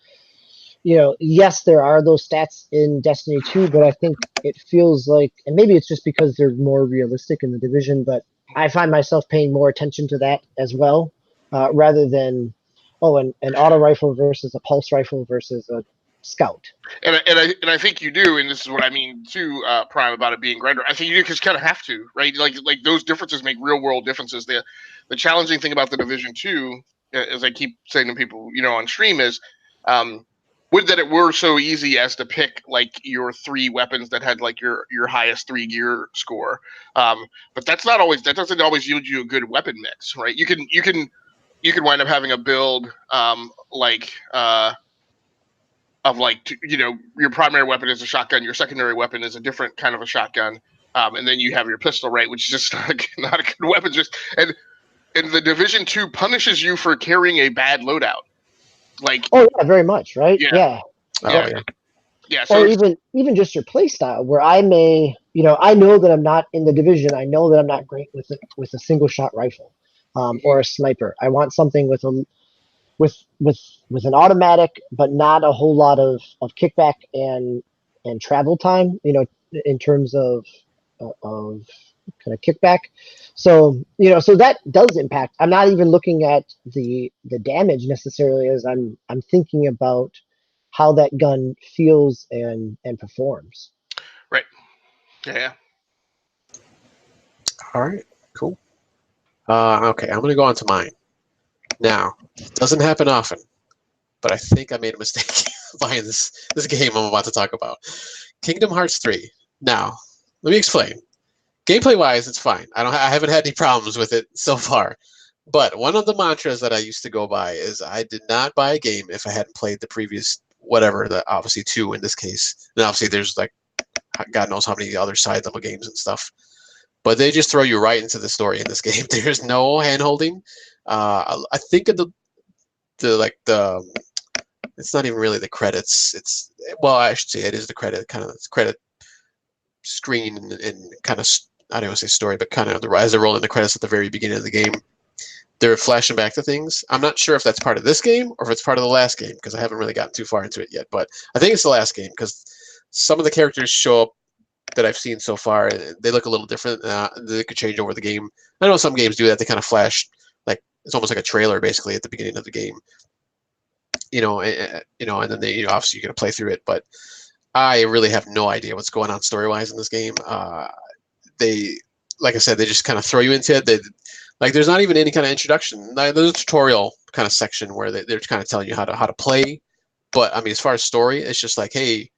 yes, there are those stats in Destiny 2, but I think it feels like, and maybe it's just because they're more realistic in the Division, but I find myself paying more attention to that as well, rather than, an auto rifle versus a pulse rifle versus a scout. And I think you do, and this is what I mean too, Prime, about it being grinder. I think you do because you kind of have to, right? Like those differences make real world differences. The challenging thing about the Division 2, as I keep saying to people, on stream, is would that it were so easy as to pick like your 3 weapons that had like your highest 3 gear score. But that doesn't always yield you a good weapon mix, right? You can wind up having a build of like, your primary weapon is a shotgun, your secondary weapon is a different kind of a shotgun, and then you have your pistol, right, which is just not a good weapon. And the Division 2 punishes you for carrying a bad loadout. Like, oh yeah, very much, right? Yeah. Yeah. So or even just your play style, where I may I know that I'm not in the division. I know that I'm not great with a single shot rifle, or a sniper. I want something with a with an automatic, but not a whole lot of kickback and travel time. In terms of kind of kickback. So so that does impact. I'm not even looking at the damage necessarily, as I'm thinking about how that gun feels and performs. Right. Yeah. All right, cool. Okay, I'm gonna go on to mine. Now, it doesn't happen often, but I think I made a mistake buying this game I'm about to talk about. Kingdom Hearts 3. Now, let me explain. Gameplay wise, it's fine. I haven't had any problems with it so far. But one of the mantras that I used to go by is I did not buy a game if I hadn't played the previous whatever, the obviously 2 in this case. And obviously there's like God knows how many other side level games and stuff. But they just throw you right into the story in this game. There's no hand holding. I think of the it's not even really the credits. Well, I should say it is the credit credit screen and kind of, I don't want to say story, but kind of as they're rolling the credits at the very beginning of the game, they're flashing back to things. I'm not sure if that's part of this game or if it's part of the last game, because I haven't really gotten too far into it yet. But I think it's the last game, because some of the characters show up that I've seen so far, and they look a little different. They could change over the game. I know some games do that. They kind of flash, like it's almost like a trailer basically at the beginning of the game. And then they, obviously you're gonna play through it, but I really have no idea what's going on story-wise in this game. They, like I said, they just kind of throw you into it. There's not even any kind of introduction. There's a tutorial kind of section where they're kind of telling you how to play. But I mean, as far as story, it's just like, hey,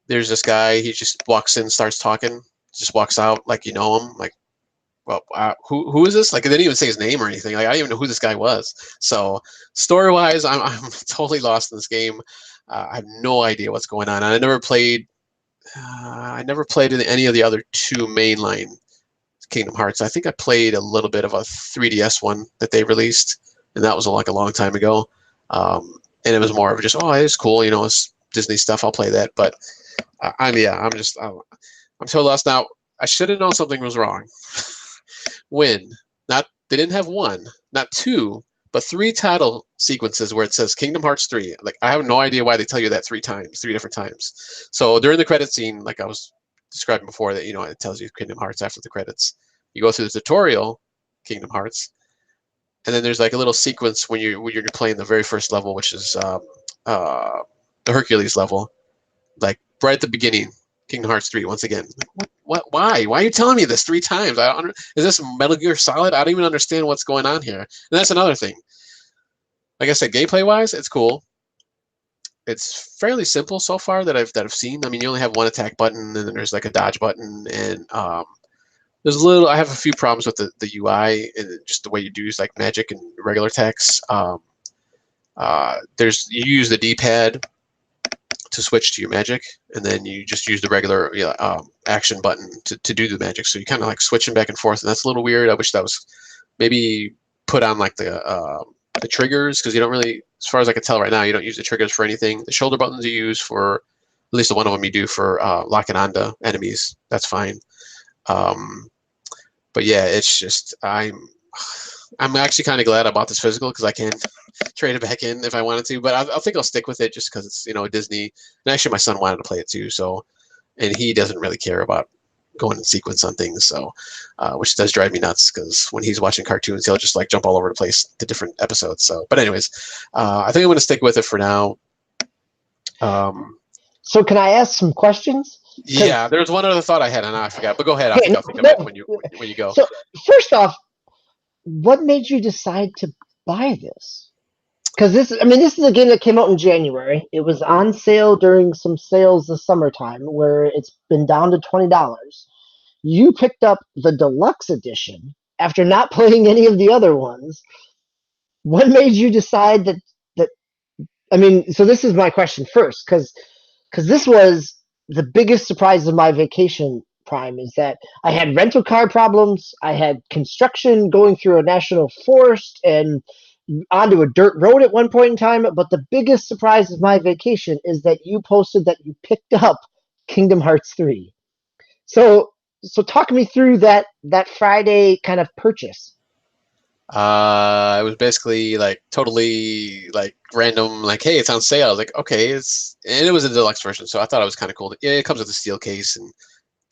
there's this guy. He just walks in, starts talking, just walks out like you know him. Like, well, who is this? Like, they didn't even say his name or anything. Like, I didn't even know who this guy was. So story-wise, I'm totally lost in this game. I have no idea what's going on. And I never played any of the other 2 mainline Kingdom Hearts. I think I played a little bit of a 3DS one that they released, and that was like a long time ago. And it was more of just, oh, it's cool, it's Disney stuff. I'll play that. But I'm so lost now. I should have known something was wrong. When they didn't have 1, not 2, but 3 title sequences where it says Kingdom Hearts 3. Like, I have no idea why they tell you that 3 different times. So during the credit scene, like I was describing before, that it tells you Kingdom Hearts after the credits. You go through the tutorial, Kingdom Hearts, and then there's like a little sequence when you're playing the very first level, which is the Hercules level, like right at the beginning. Kingdom Hearts 3 once again. What? Why? Why are you telling me this 3 times? Is this Metal Gear Solid? I don't even understand what's going on here. And that's another thing. Like I said, gameplay-wise, it's cool. It's fairly simple so far that I've seen. I mean, you only have 1 attack button, and then there's like a dodge button, and there's I have a few problems with the UI and just the way you do is like magic and regular attacks. You use the D-pad to switch to your magic, and then you just use the regular action button to do the magic. So you kind of like switching back and forth, and that's a little weird. I wish that was maybe put on like the triggers, because you don't really, as far as I can tell right now, you don't use the triggers for anything. The shoulder buttons you use for, at least the one of them you do for locking onto enemies. That's fine. But yeah, it's just I'm actually kind of glad I bought this physical, because I can trade it back in if I wanted to. But I think I'll stick with it just because it's Disney. And actually, my son wanted to play it too, and he doesn't really care about going in sequence on things, so which does drive me nuts, because when he's watching cartoons, he'll just like jump all over the place to different episodes. So, but anyways, I think I'm going to stick with it for now. So can I ask some questions? Yeah, there's one other thought I had, and I forgot. But go ahead. I'll think of it when you go. So first off, what made you decide to buy this? Because this is a game that came out in January. It was on sale during some sales this summertime, where it's been down to $20. You picked up the deluxe edition after not playing any of the other ones. What made you decide that? So this is my question first, because this was the biggest surprise of my vacation prime, is that I had rental car problems. I had construction going through a national forest and onto a dirt road at one point in time. But the biggest surprise of my vacation is that you posted that you picked up Kingdom Hearts 3. So talk me through that Friday kind of purchase. It was basically like totally like random, like, hey, it's on sale. I was like, okay, and it was a deluxe version, so I thought it was kind of cool. Yeah, it comes with a steel case, and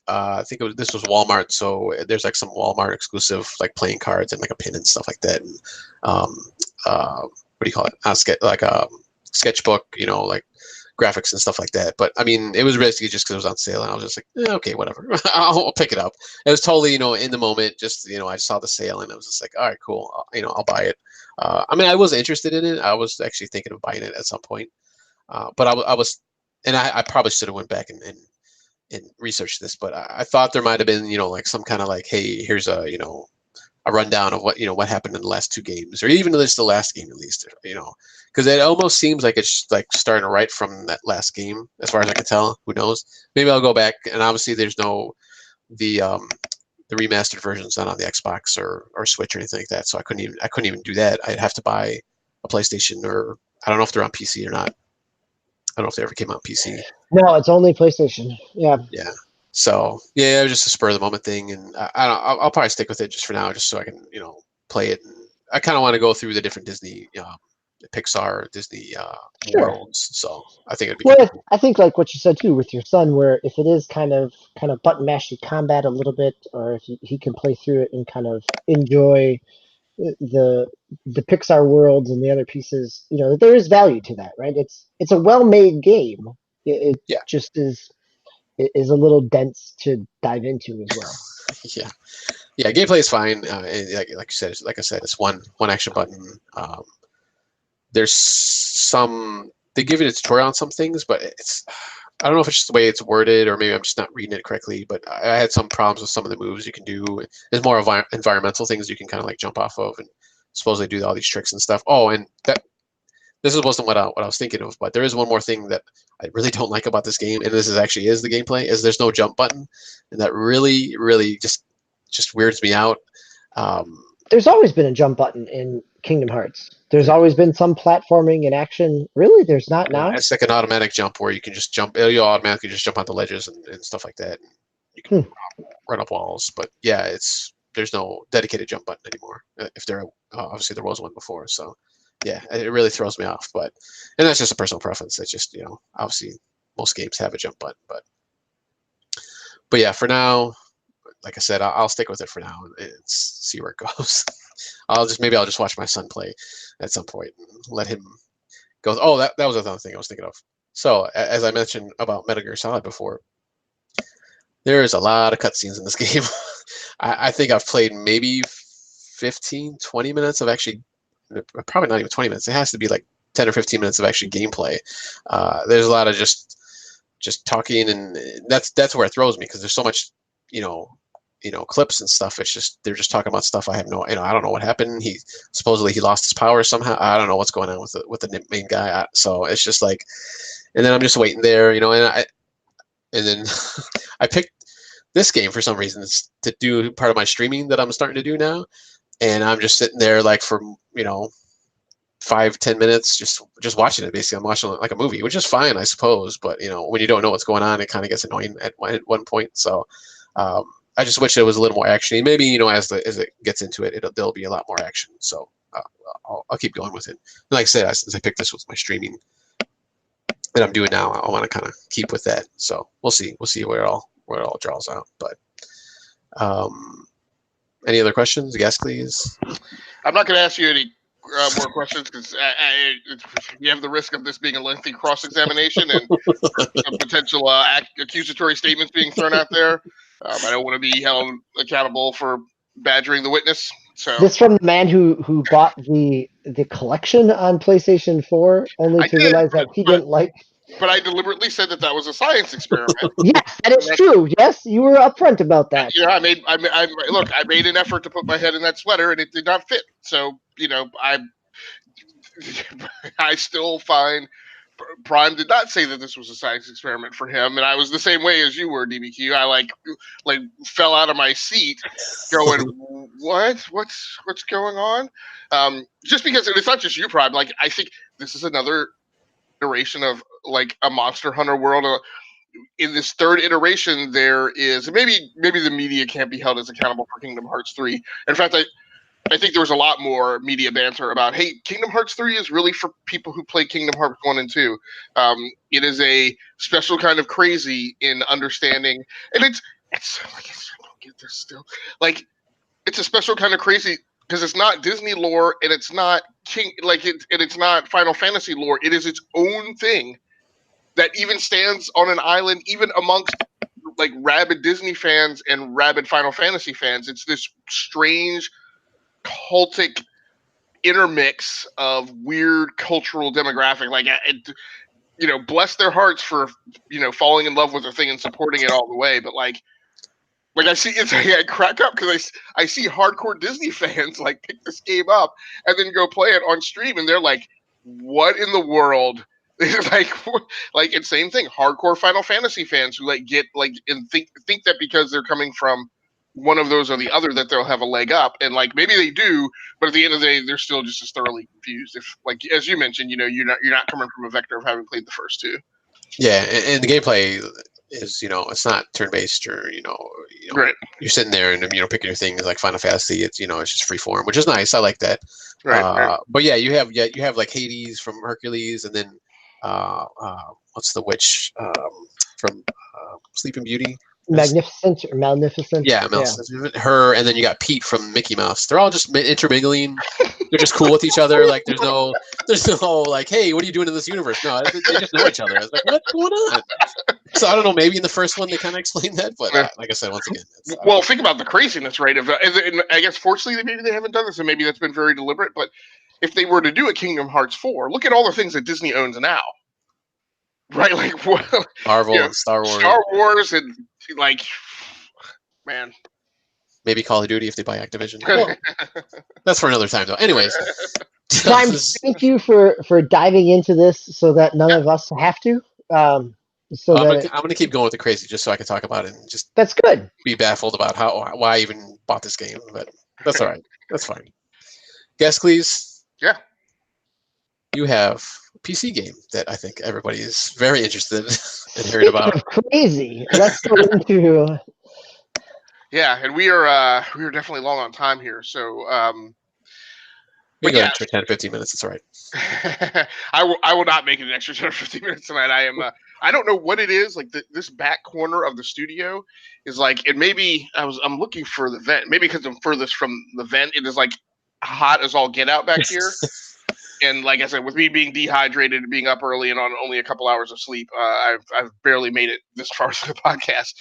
I think this was Walmart, so there's like some Walmart exclusive like playing cards and like a pin and stuff like that. And um, what do you call it? Like a sketchbook, like graphics and stuff like that. But I mean, it was basically just because it was on sale, and I was just like, okay, whatever, I'll pick it up. It was totally, in the moment, just I saw the sale, and I was just like, all right, cool, I'll buy it. I mean, I was interested in it. I was actually thinking of buying it at some point, but I was, and I probably should have went back and researched this, but I thought there might have been, like some kind of like, hey, here's a rundown of what happened in the last two games, or even just the last game at least, because it almost seems like it's like starting right from that last game, as far as I can tell. Who knows? Maybe I'll go back, and obviously there's no the remastered version's not on the Xbox or Switch or anything like that, so I couldn't even do that. I'd have to buy a PlayStation, or I don't know if they're on PC or not. I don't know if they ever came out on PC. No, it's only PlayStation. Yeah. Yeah. So yeah, it was just a spur of the moment thing, and I don't. I'll probably stick with it just for now, just so I can play it. And I kind of want to go through the different Disney, Pixar, Disney Sure. worlds. So I think it'd be. Well, I think like what you said too with your son, where if it is kind of button mashy combat a little bit, or if he can play through it and kind of enjoy the Pixar worlds and the other pieces, there is value to that, right? It's a well-made game. It Yeah. just is a little dense to dive into as well. Yeah, yeah. Gameplay is fine. And like you said, like I said, it's one action button. There's some they give you a tutorial on some things, but I don't know if it's just the way it's worded, or maybe I'm just not reading it correctly. But I had some problems with some of the moves you can do. There's more environmental things you can kind of like jump off of, and supposedly do all these tricks and stuff. Oh, and this wasn't what I was thinking of, but there is one more thing that I really don't like about this game, and this actually is the gameplay, is there's no jump button, and that really, really just weirds me out. There's always been a jump button in Kingdom Hearts. There's always been some platforming in action. Really, there's not now. It's like an automatic jump where you can just jump. You automatically just jump on the ledges and stuff like that. And you can run up walls, but yeah, there's no dedicated jump button anymore. If there obviously there was one before, so. Yeah, it really throws me off, and that's just a personal preference. It's just, obviously most games have a jump button, but yeah, for now, like I said, I'll stick with it for now and see where it goes. I'll just watch my son play at some point and let him go. Oh, that was another thing I was thinking of. So as I mentioned about Metal Gear Solid before, there is a lot of cutscenes in this game. I think I've played maybe 15, 20 minutes of actually. Probably not even 20 minutes. It has to be like 10 or 15 minutes of actually gameplay. There's a lot of just talking, and that's where it throws me, because there's so much, clips and stuff. It's just they're just talking about stuff I have no, I don't know what happened. He supposedly lost his power somehow. I don't know what's going on with the main guy. So it's just like, and then I'm just waiting there, and then I picked this game for some reason to do part of my streaming that I'm starting to do now. And I'm just sitting there like for 5-10 minutes, just watching it. Basically, I'm watching it like a movie, which is fine, I suppose. But when you don't know what's going on, it kind of gets annoying at one point. So I just wish it was a little more action. Maybe as it gets into it, there'll be a lot more action. So I'll keep going with it. And like I said, since I picked this with my streaming that I'm doing now, I want to kind of keep with that. So we'll see where it all draws out. But any other questions? Yes, please. I'm not going to ask you any more questions, because you have the risk of this being a lengthy cross-examination and some potential accusatory statements being thrown out there. I don't want to be held accountable for badgering the witness. So this from the man who bought the collection on PlayStation 4, only to realize that he didn't like. But I deliberately said that was a science experiment. Yes, that is true. Yes, you were upfront about that. Yeah, I made an effort to put my head in that sweater, and it did not fit. So, I still find Prime did not say that this was a science experiment for him, and I was the same way as you were, DBQ. I like fell out of my seat, going, what's going on? Just because it's not just you, Prime. Like, I think this is another iteration of like a Monster Hunter world. in this third iteration, there is maybe the media can't be held as accountable for Kingdom Hearts 3. In fact, I think there was a lot more media banter about, hey, Kingdom Hearts 3 is really for people who play Kingdom Hearts 1 and 2. It is a special kind of crazy in understanding, and it's like, I don't get this still. Like, it's a special kind of crazy because it's not Disney lore and it's not it's not Final Fantasy lore. It is its own thing that even stands on an island, even amongst like rabid Disney fans and rabid Final Fantasy fans. It's this strange cultic intermix of weird cultural demographic. Like, bless their hearts for falling in love with the thing and supporting it all the way. But like I see, it's like I crack up because I see hardcore Disney fans like pick this game up and then go play it on stream, and they're like, "What in the world?" like it's same thing. Hardcore Final Fantasy fans who like get like and think that because they're coming from one of those or the other that they'll have a leg up, and like maybe they do, but at the end of the day, they're still just as thoroughly confused. If, like as you mentioned, you're not coming from a vector of having played the first two. Yeah, and the gameplay is, it's not turn-based or Right. you're sitting there and picking your things like Final Fantasy. It's it's just free form, which is nice. I like that. Right. But yeah, you have like Hades from Hercules, and then what's the witch from Sleeping Beauty? Magnificent or Malnificent. Yeah, her, and then you got Pete from Mickey Mouse. They're all just intermingling. They're just cool with each other. Like there's no like, hey, what are you doing in this universe? No, they just know each other. It's like, what's going on? So I don't know. Maybe in the first one they kind of explained that, but like I said, once again, well, think about the craziness, right? And I guess fortunately maybe they haven't done this, and maybe that's been very deliberate. But if they were to do a Kingdom Hearts 4, look at all the things that Disney owns now, right? Like Marvel and Star Wars, and like, man. Maybe Call of Duty if they buy Activision. Well, that's for another time, though. Anyways, Time. Thank you for diving into this so that none of us have to. I'm gonna keep going with the crazy just so I can talk about it and just that's good. Be baffled about why I even bought this game, but that's all right. That's fine. Guess, please. Yeah. You have a PC game that I think everybody is very interested in hearing about. Crazy. Let's go into. Yeah, and we are definitely long on time here, so we go for 10, 15 minutes. It's all right. I will not make it an extra 10 or 15 minutes tonight. I am. I don't know what it is. Like this back corner of the studio is like, and maybe I'm looking for the vent. Maybe because I'm furthest from the vent, it is like hot as all get out back here. And like I said, with me being dehydrated and being up early and on only a couple hours of sleep, I've barely made it this far through the podcast.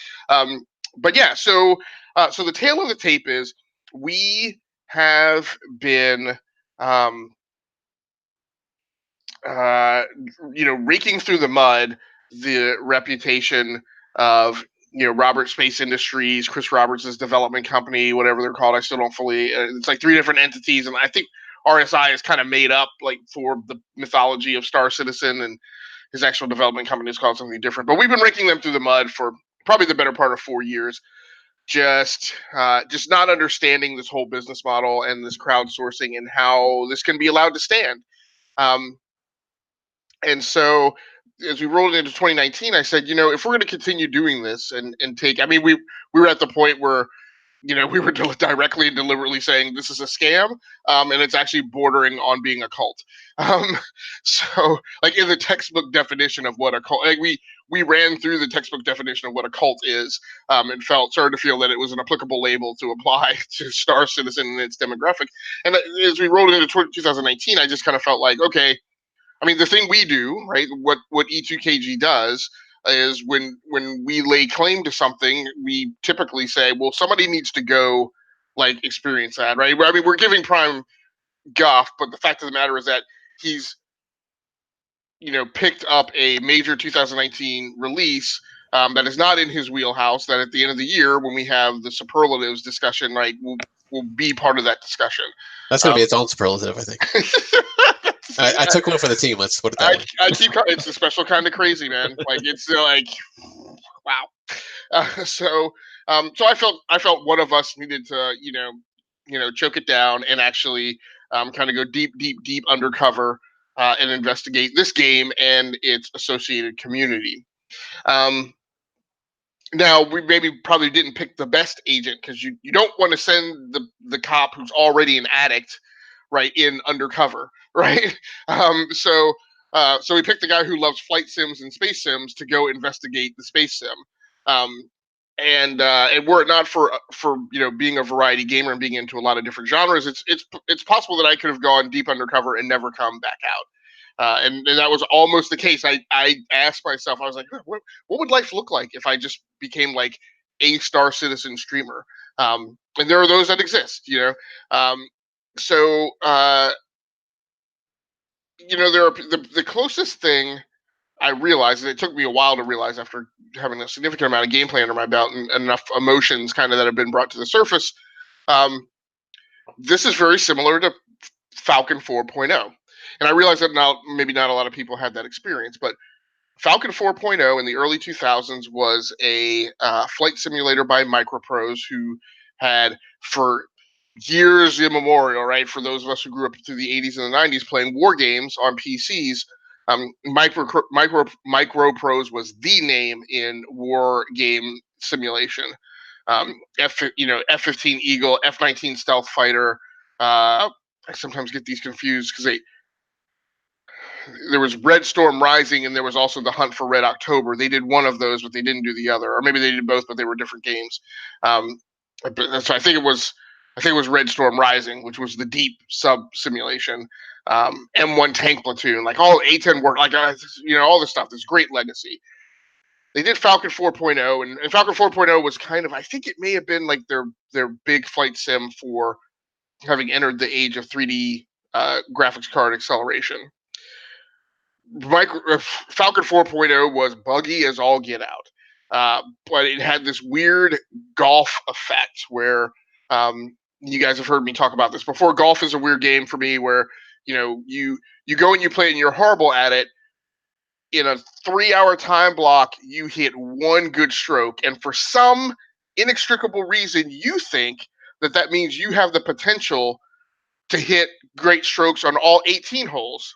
But yeah, so the tale of the tape is we have been raking through the mud the reputation of Robert Space Industries, Chris Roberts' development company, whatever they're called. I still don't fully. It's like 3 different entities, and I think RSI is kind of made up like for the mythology of Star Citizen, and his actual development company is called something different. But we've been raking them through the mud for probably the better part of 4 years. Just not understanding this whole business model and this crowdsourcing and how this can be allowed to stand. And so as we rolled into 2019, I said, if we're going to continue doing this and take, I mean, we were at the point where, we were directly and deliberately saying this is a scam, and it's actually bordering on being a cult. So like in the textbook definition of what a cult, like we ran through the textbook definition of what a cult is, and started to feel that it was an applicable label to apply to Star Citizen and its demographic. And as we rolled into 2019, I just kind of felt like, okay, I mean, the thing we do, right, what E2KG does is when we lay claim to something, we typically say, well, somebody needs to go, like, experience that, right? I mean, we're giving Prime guff, but the fact of the matter is that he's, picked up a major 2019 release that is not in his wheelhouse, that at the end of the year, when we have the superlatives discussion, right, will be part of that discussion. That's going to be its own superlative, I think. I took one for the team. Let's put it that way. It's a special kind of crazy, man. Like it's like, wow. So I felt one of us needed to, choke it down and actually kind of go deep undercover and investigate this game and its associated community. Now we maybe probably didn't pick the best agent because you don't want to send the cop who's already an addict right in undercover, right? So we picked the guy who loves flight sims and space sims to go investigate the space sim. Um, and were it not for being a variety gamer and being into a lot of different genres, it's possible that I could have gone deep undercover and never come back out. And that was almost the case. I asked myself, I was like, what would life look like if I just became like a Star Citizen streamer? And there are those that exist, Um, so there are the closest thing I realized, and it took me a while to realize after having a significant amount of gameplay under my belt and enough emotions kind of that have been brought to the surface. Um, this is very similar to Falcon 4.0. And I realize that now maybe not a lot of people had that experience, but Falcon 4.0 in the early 2000s was a flight simulator by Microprose, who had for years immemorial, right? For those of us who grew up through the 80s and the 90s playing war games on PCs, Microprose was the name in war game simulation. F-15 Eagle, F-19 Stealth Fighter. I sometimes get these confused because there was Red Storm Rising and there was also the Hunt for Red October. They did one of those, but they didn't do the other, or maybe they did both, but they were different games. So I think it was Red Storm Rising, which was the deep sub simulation. M1 Tank Platoon, like all A10 work, like all this stuff. This great legacy. They did Falcon 4.0, and Falcon 4.0 was kind of, I think it may have been like their big flight sim for having entered the age of 3D graphics card acceleration. Falcon 4.0 was buggy as all get out, but it had this weird golf effect where you guys have heard me talk about this before. Golf is a weird game for me where you go and you play and you're horrible at it. In a 3-hour time block, you hit one good stroke, and for some inextricable reason, you think that means you have the potential to hit great strokes on all 18 holes.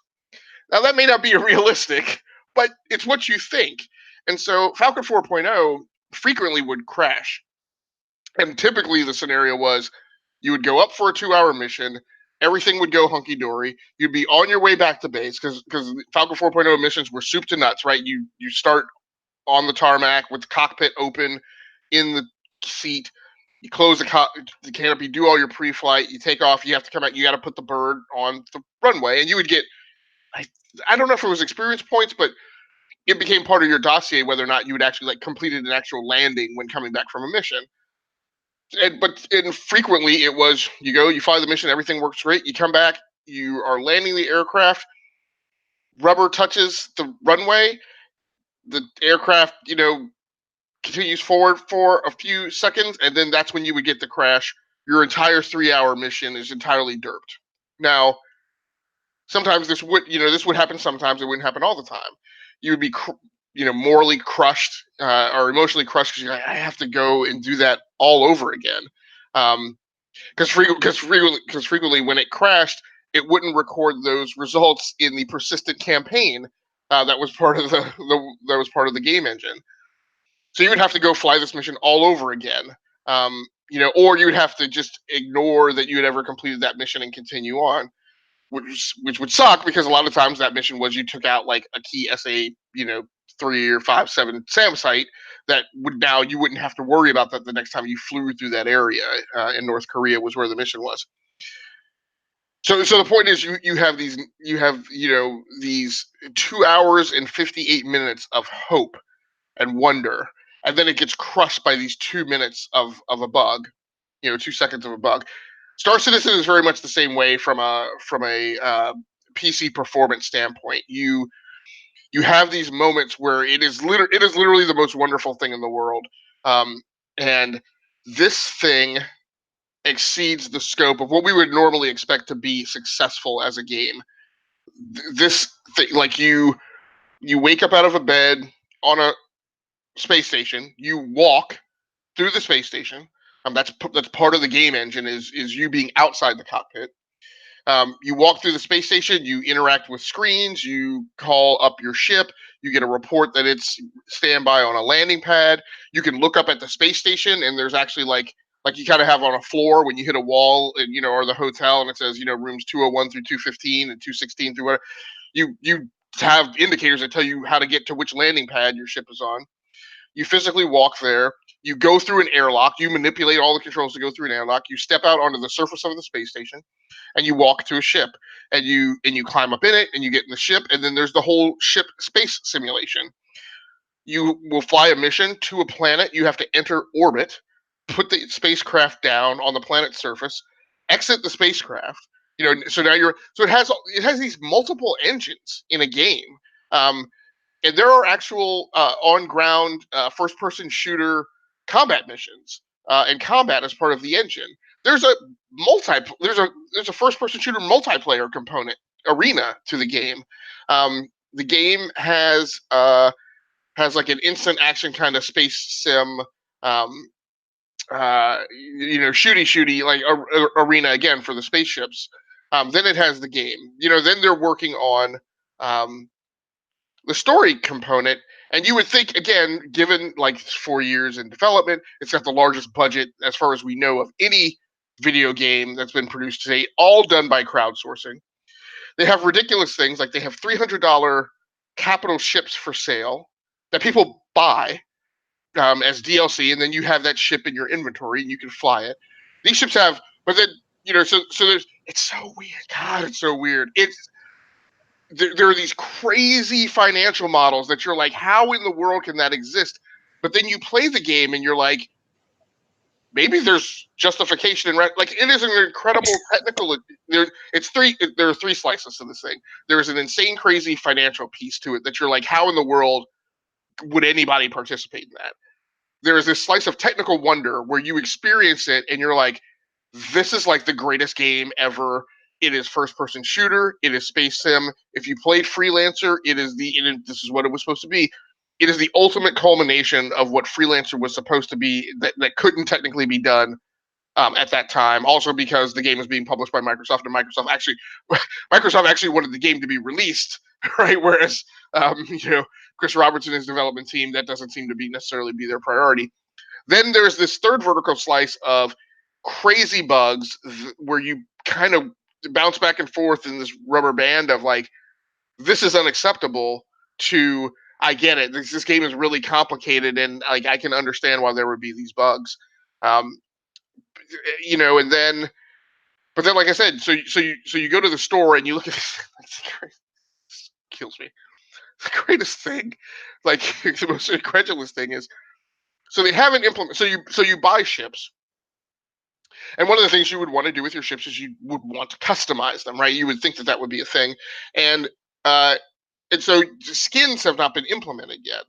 Now, that may not be realistic, but it's what you think. And so Falcon 4.0 frequently would crash. And typically the scenario was you would go up for a 2-hour mission, everything would go hunky dory. You'd be on your way back to base because Falcon 4.0 missions were soup to nuts, right? You start on the tarmac with the cockpit open in the seat. You close the canopy, do all your pre-flight, you take off, you have to come out, you got to put the bird on the runway, and you would get, I don't know if it was experience points, but it became part of your dossier whether or not you had actually like completed an actual landing when coming back from a mission. But frequently it was you go, you fly the mission, everything works great, you come back, you are landing the aircraft, rubber touches the runway, the aircraft, continues forward for a few seconds, and then that's when you would get the crash. Your entire 3-hour mission is entirely derped. Now, sometimes this would happen. Sometimes it wouldn't happen all the time. You would be, morally crushed or emotionally crushed because you're like, I have to go and do that all over again. Because frequently when it crashed, it wouldn't record those results in the persistent campaign that was part of the game engine. So you would have to go fly this mission all over again. Or you would have to just ignore that you had ever completed that mission and continue on, which would suck because a lot of times that mission was you took out like a key SA, 3 or 5, 7 SAM site that you wouldn't have to worry about that the next time you flew through that area. In North Korea was where the mission was. So the point is you have these 2 hours and 58 minutes of hope and wonder, and then it gets crushed by these 2 minutes of a bug, 2 seconds of a bug. Star Citizen is very much the same way from a PC performance standpoint. You have these moments where it is literally the most wonderful thing in the world, and this thing exceeds the scope of what we would normally expect to be successful as a game. This thing, like you wake up out of a bed on a space station, you walk through the space station. That's part of the game engine is you being outside the cockpit. You walk through the space station, you interact with screens, you call up your ship, you get a report that it's standby on a landing pad. You can look up at the space station, and there's actually like you kind of have on a floor when you hit a wall, and or the hotel, and it says rooms 201 through 215 and 216 through whatever. You have indicators that tell you how to get to which landing pad your ship is on. You physically walk there. You go through an airlock. You manipulate all the controls to go through an airlock. You step out onto the surface of the space station, and you walk to a ship, and you climb up in it, and you get in the ship, and then there's the whole ship space simulation. You will fly a mission to a planet. You have to enter orbit, put the spacecraft down on the planet's surface, exit the spacecraft. So now it has these multiple engines in a game. And there are actual on-ground first-person shooter combat missions and combat as part of the engine. There's a first-person shooter multiplayer component arena to the game. The game has like an instant action kind of space sim, shooty like arena again for the spaceships. Then it has the game. Then they're working on the story component, and you would think, again, given like 4 years in development, it's got the largest budget as far as we know of any video game that's been produced today, all done by crowdsourcing. They have ridiculous things like they have $300 capital ships for sale that people buy as DLC, and then you have that ship in your inventory and you can fly it. These ships have, but then so there's, it's so weird. God, it's so weird. There are these crazy financial models that you're like, how in the world can that exist? But then you play the game and you're like, maybe there's justification and like it is an incredible technical. There are three slices to this thing. There's an insane, crazy financial piece to it that you're like, how in the world would anybody participate in that? There is this slice of technical wonder where you experience it and you're like, this is like the greatest game ever. It is first-person shooter. It is space sim. If you played Freelancer, this is what it was supposed to be. It is the ultimate culmination of what Freelancer was supposed to be that couldn't technically be done at that time. Also because the game was being published by Microsoft, and Microsoft actually wanted the game to be released, right? Whereas Chris Roberts and his development team, that doesn't seem to be necessarily be their priority. Then there's this third vertical slice of crazy bugs where you kind of bounce back and forth in this rubber band of like, this is unacceptable to, I get it. This game is really complicated, and like I can understand why there would be these bugs. And then, but then, like I said, so you go to the store and you look at this, kills me. The greatest thing, like the most incredulous thing is, so they haven't implemented. So you buy ships. And one of the things you would want to do with your ships is you would want to customize them, right? You would think that would be a thing. And so skins have not been implemented yet.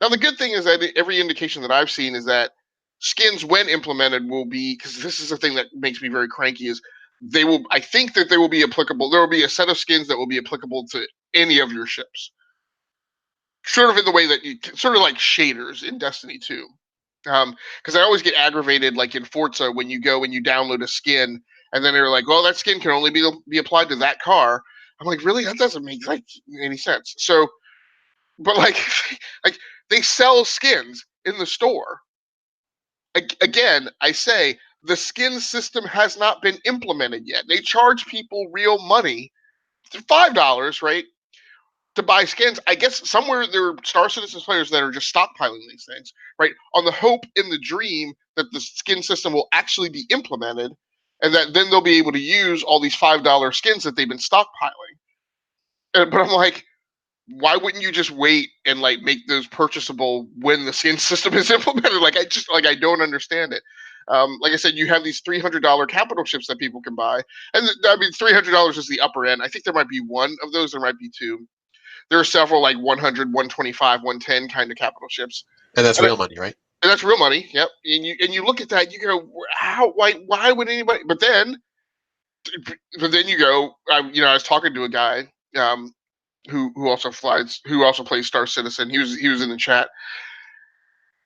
Now, the good thing is that every indication that I've seen is that skins, when implemented, will be, because this is the thing that makes me very cranky, is I think that they will be applicable. There will be a set of skins that will be applicable to any of your ships. Sort of in the way that sort of like shaders in Destiny 2. Because I always get aggravated, like in Forza, when you go and you download a skin, and then they're like, "Well, that skin can only be applied to that car." I'm like, really? That doesn't make like any sense. So, but like they sell skins in the store. Again, I say the skin system has not been implemented yet. They charge people real money, $5, right, to buy skins. I guess somewhere there are Star Citizen players that are just stockpiling these things, right? On the hope in the dream that the skin system will actually be implemented, and that then they'll be able to use all these $5 skins that they've been stockpiling. But I'm like, why wouldn't you just wait and like make those purchasable when the skin system is implemented? Like I don't understand it. Like I said, you have these $300 capital ships that people can buy, and I mean $300 is the upper end. I think there might be one of those, there might be two. There are several like 100, 125, 110 kind of capital ships. And that's real money, right? And that's real money, yep. And you look at that, you go, why would anybody? But then you go, I was talking to a guy who also plays Star Citizen. He was in the chat,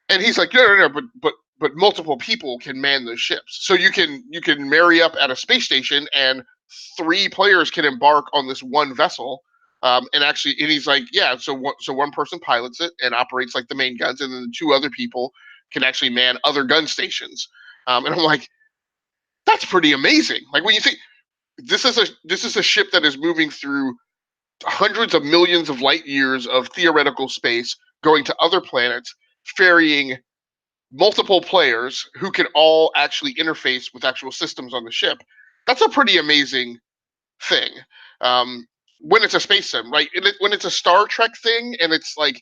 and he's like, no, but multiple people can man those ships. So you can marry up at a space station and 3 players can embark on this one vessel. And he's like, yeah, so one person pilots it and operates like the main guns, and then 2 other people can actually man other gun stations. And I'm like, that's pretty amazing. Like, when you think this is a ship that is moving through hundreds of millions of light years of theoretical space, going to other planets, ferrying multiple players who can all actually interface with actual systems on the ship. That's a pretty amazing thing. When it's a space sim, right? When it's a Star Trek thing, and it's like,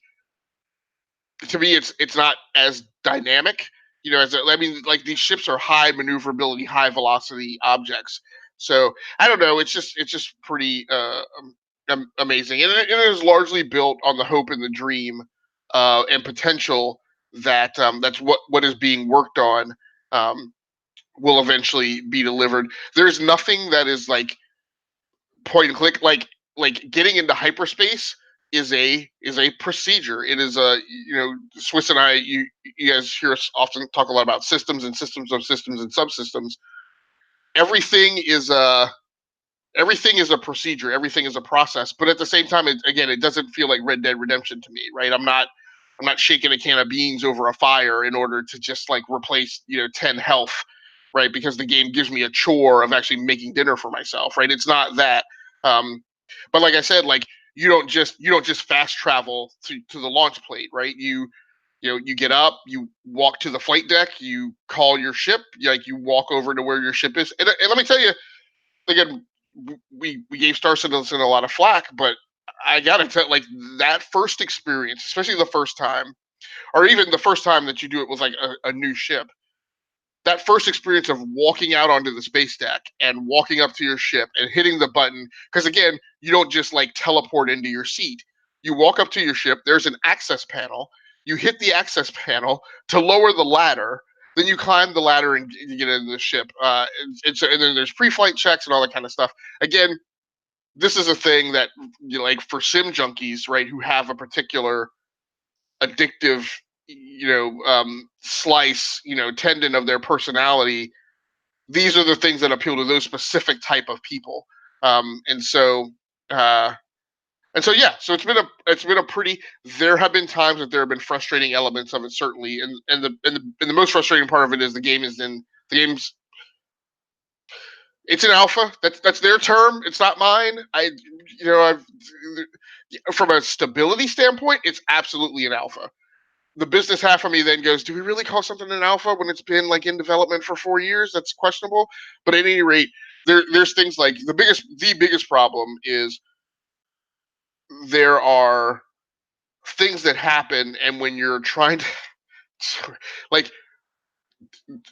to me, it's not as dynamic. Like, these ships are high maneuverability, high velocity objects. So I don't know. It's just pretty amazing, and it is largely built on the hope and the dream and potential that that's what is being worked on, will eventually be delivered. There's nothing that is like point and click. Like getting into hyperspace is a procedure. It is Swiss and I, you guys hear us often talk a lot about systems and systems of systems and subsystems. Everything is a procedure. Everything is a process. But at the same time, it doesn't feel like Red Dead Redemption to me, right? I'm not shaking a can of beans over a fire in order to just like replace 10 health, right? Because the game gives me a chore of actually making dinner for myself, right? It's not that. But like I said, like, you don't just fast travel to the launch plate, right? You get up, you walk to the flight deck, you call your ship, you walk over to where your ship is, and let me tell you, again, we gave Star Citizen a lot of flack, but I gotta tell, like, that first experience, especially the first time, or even the first time that you do it with like a new ship, that first experience of walking out onto the space deck and walking up to your ship and hitting the button, because again, you don't just like teleport into your seat. You walk up to your ship, there's an access panel, you hit the access panel to lower the ladder, then you climb the ladder and you get into the ship. And then there's pre-flight checks and all that kind of stuff. Again, this is a thing that, like, for sim junkies, right, who have a particular addictive slice, tendon of their personality, these are the things that appeal to those specific type of people. And so yeah, so it's been a pretty, there have been times that there have been frustrating elements of it, certainly, and the most frustrating part of it is the game's it's an alpha. That's their term. It's not mine. I've from a stability standpoint, it's absolutely an alpha. The business half of me then goes, do we really call something an alpha when it's been like in development for 4 years? That's questionable. But at any rate, there's things like the biggest problem is there are things that happen, and when you're trying to like,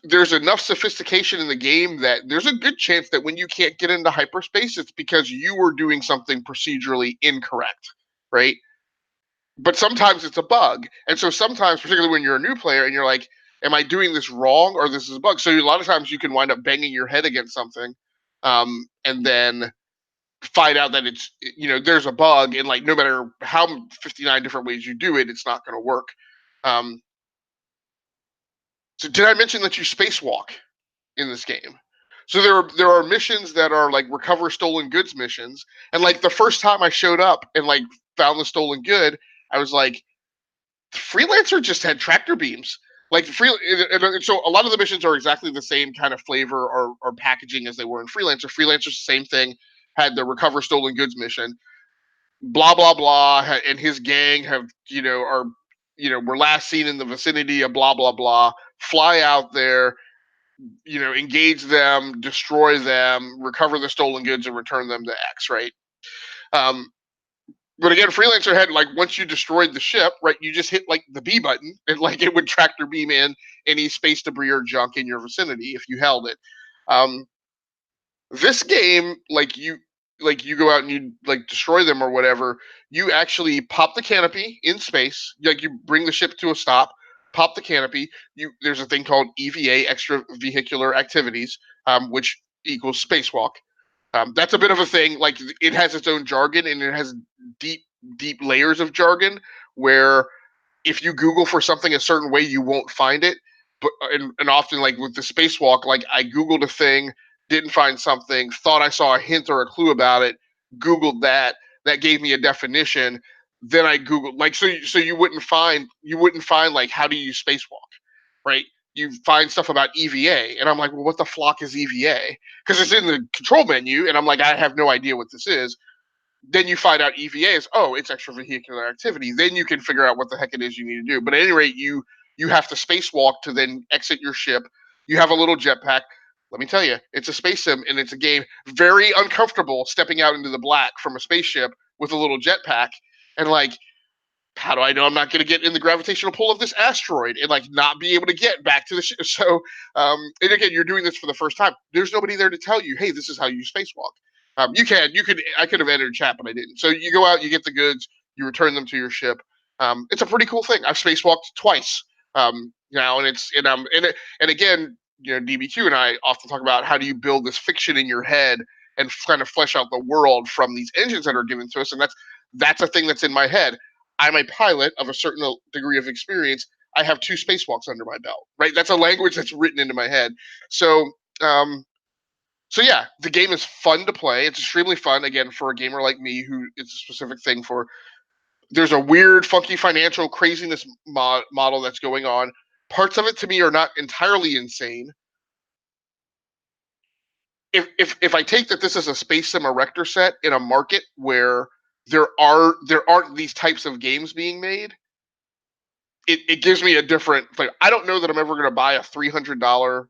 there's enough sophistication in the game that there's a good chance that when you can't get into hyperspace, it's because you were doing something procedurally incorrect, right? But sometimes it's a bug. And so sometimes, particularly when you're a new player and you're like, am I doing this wrong, or this is a bug? So a lot of times you can wind up banging your head against something, and then find out that it's, there's a bug, and like, no matter how 59 different ways you do it, it's not going to work. So did I mention that you spacewalk in this game? So there are missions that are like recover stolen goods missions, and like the first time I showed up and like found the stolen good, I was like, Freelancer just had tractor beams. Like, and so a lot of the missions are exactly the same kind of flavor or packaging as they were in Freelancer. Freelancer's the same thing, had the recover stolen goods mission. Blah blah blah, and his gang were last seen in the vicinity of blah blah blah. Fly out there, engage them, destroy them, recover the stolen goods, and return them to X, right? But again, Freelancer had, like, once you destroyed the ship, right, you just hit like the B button, and like it would tractor beam in any space debris or junk in your vicinity if you held it. This game, like you go out and you like destroy them or whatever, you actually pop the canopy in space, like you bring the ship to a stop, pop the canopy. There's a thing called EVA, extravehicular activities, which equals spacewalk. That's a bit of a thing. Like, it has its own jargon, and it has deep layers of jargon where if you Google for something a certain way, you won't find it. But and often, like with the spacewalk, like I Googled a thing didn't find something, thought I saw a hint or a clue about it, Googled that. That gave me a definition. Then I Googled like so you wouldn't find like how do you spacewalk, right? You find stuff about EVA, and I'm like, well, what the flock is EVA? Because it's in the control menu, and I'm like, I have no idea what this is. Then you find out EVA is, oh, it's extravehicular activity. Then you can figure out what the heck it is you need to do. But at any rate, you have to spacewalk to then exit your ship. You have a little jetpack. Let me tell you, it's a space sim and it's a game. Very uncomfortable stepping out into the black from a spaceship with a little jetpack and like, how do I know I'm not going to get in the gravitational pull of this asteroid and like not be able to get back to the ship? So, and again, you're doing this for the first time. There's nobody there to tell you, hey, this is how you spacewalk. I could have entered chat, but I didn't. So you go out, you get the goods, you return them to your ship. It's a pretty cool thing. I've spacewalked twice now, and again, DBQ and I often talk about how do you build this fiction in your head and kind of flesh out the world from these engines that are given to us, and that's a thing that's in my head. I'm a pilot of a certain degree of experience. I have 2 spacewalks under my belt, right? That's a language that's written into my head. So, so yeah, the game is fun to play. It's extremely fun, again, for a gamer like me who it's a specific thing for. There's a weird, funky financial craziness model that's going on. Parts of it to me are not entirely insane. If I take that this is a space sim erector set in a market where there aren't these types of games being made, it gives me a different thing. I don't know that I'm ever going to buy a $300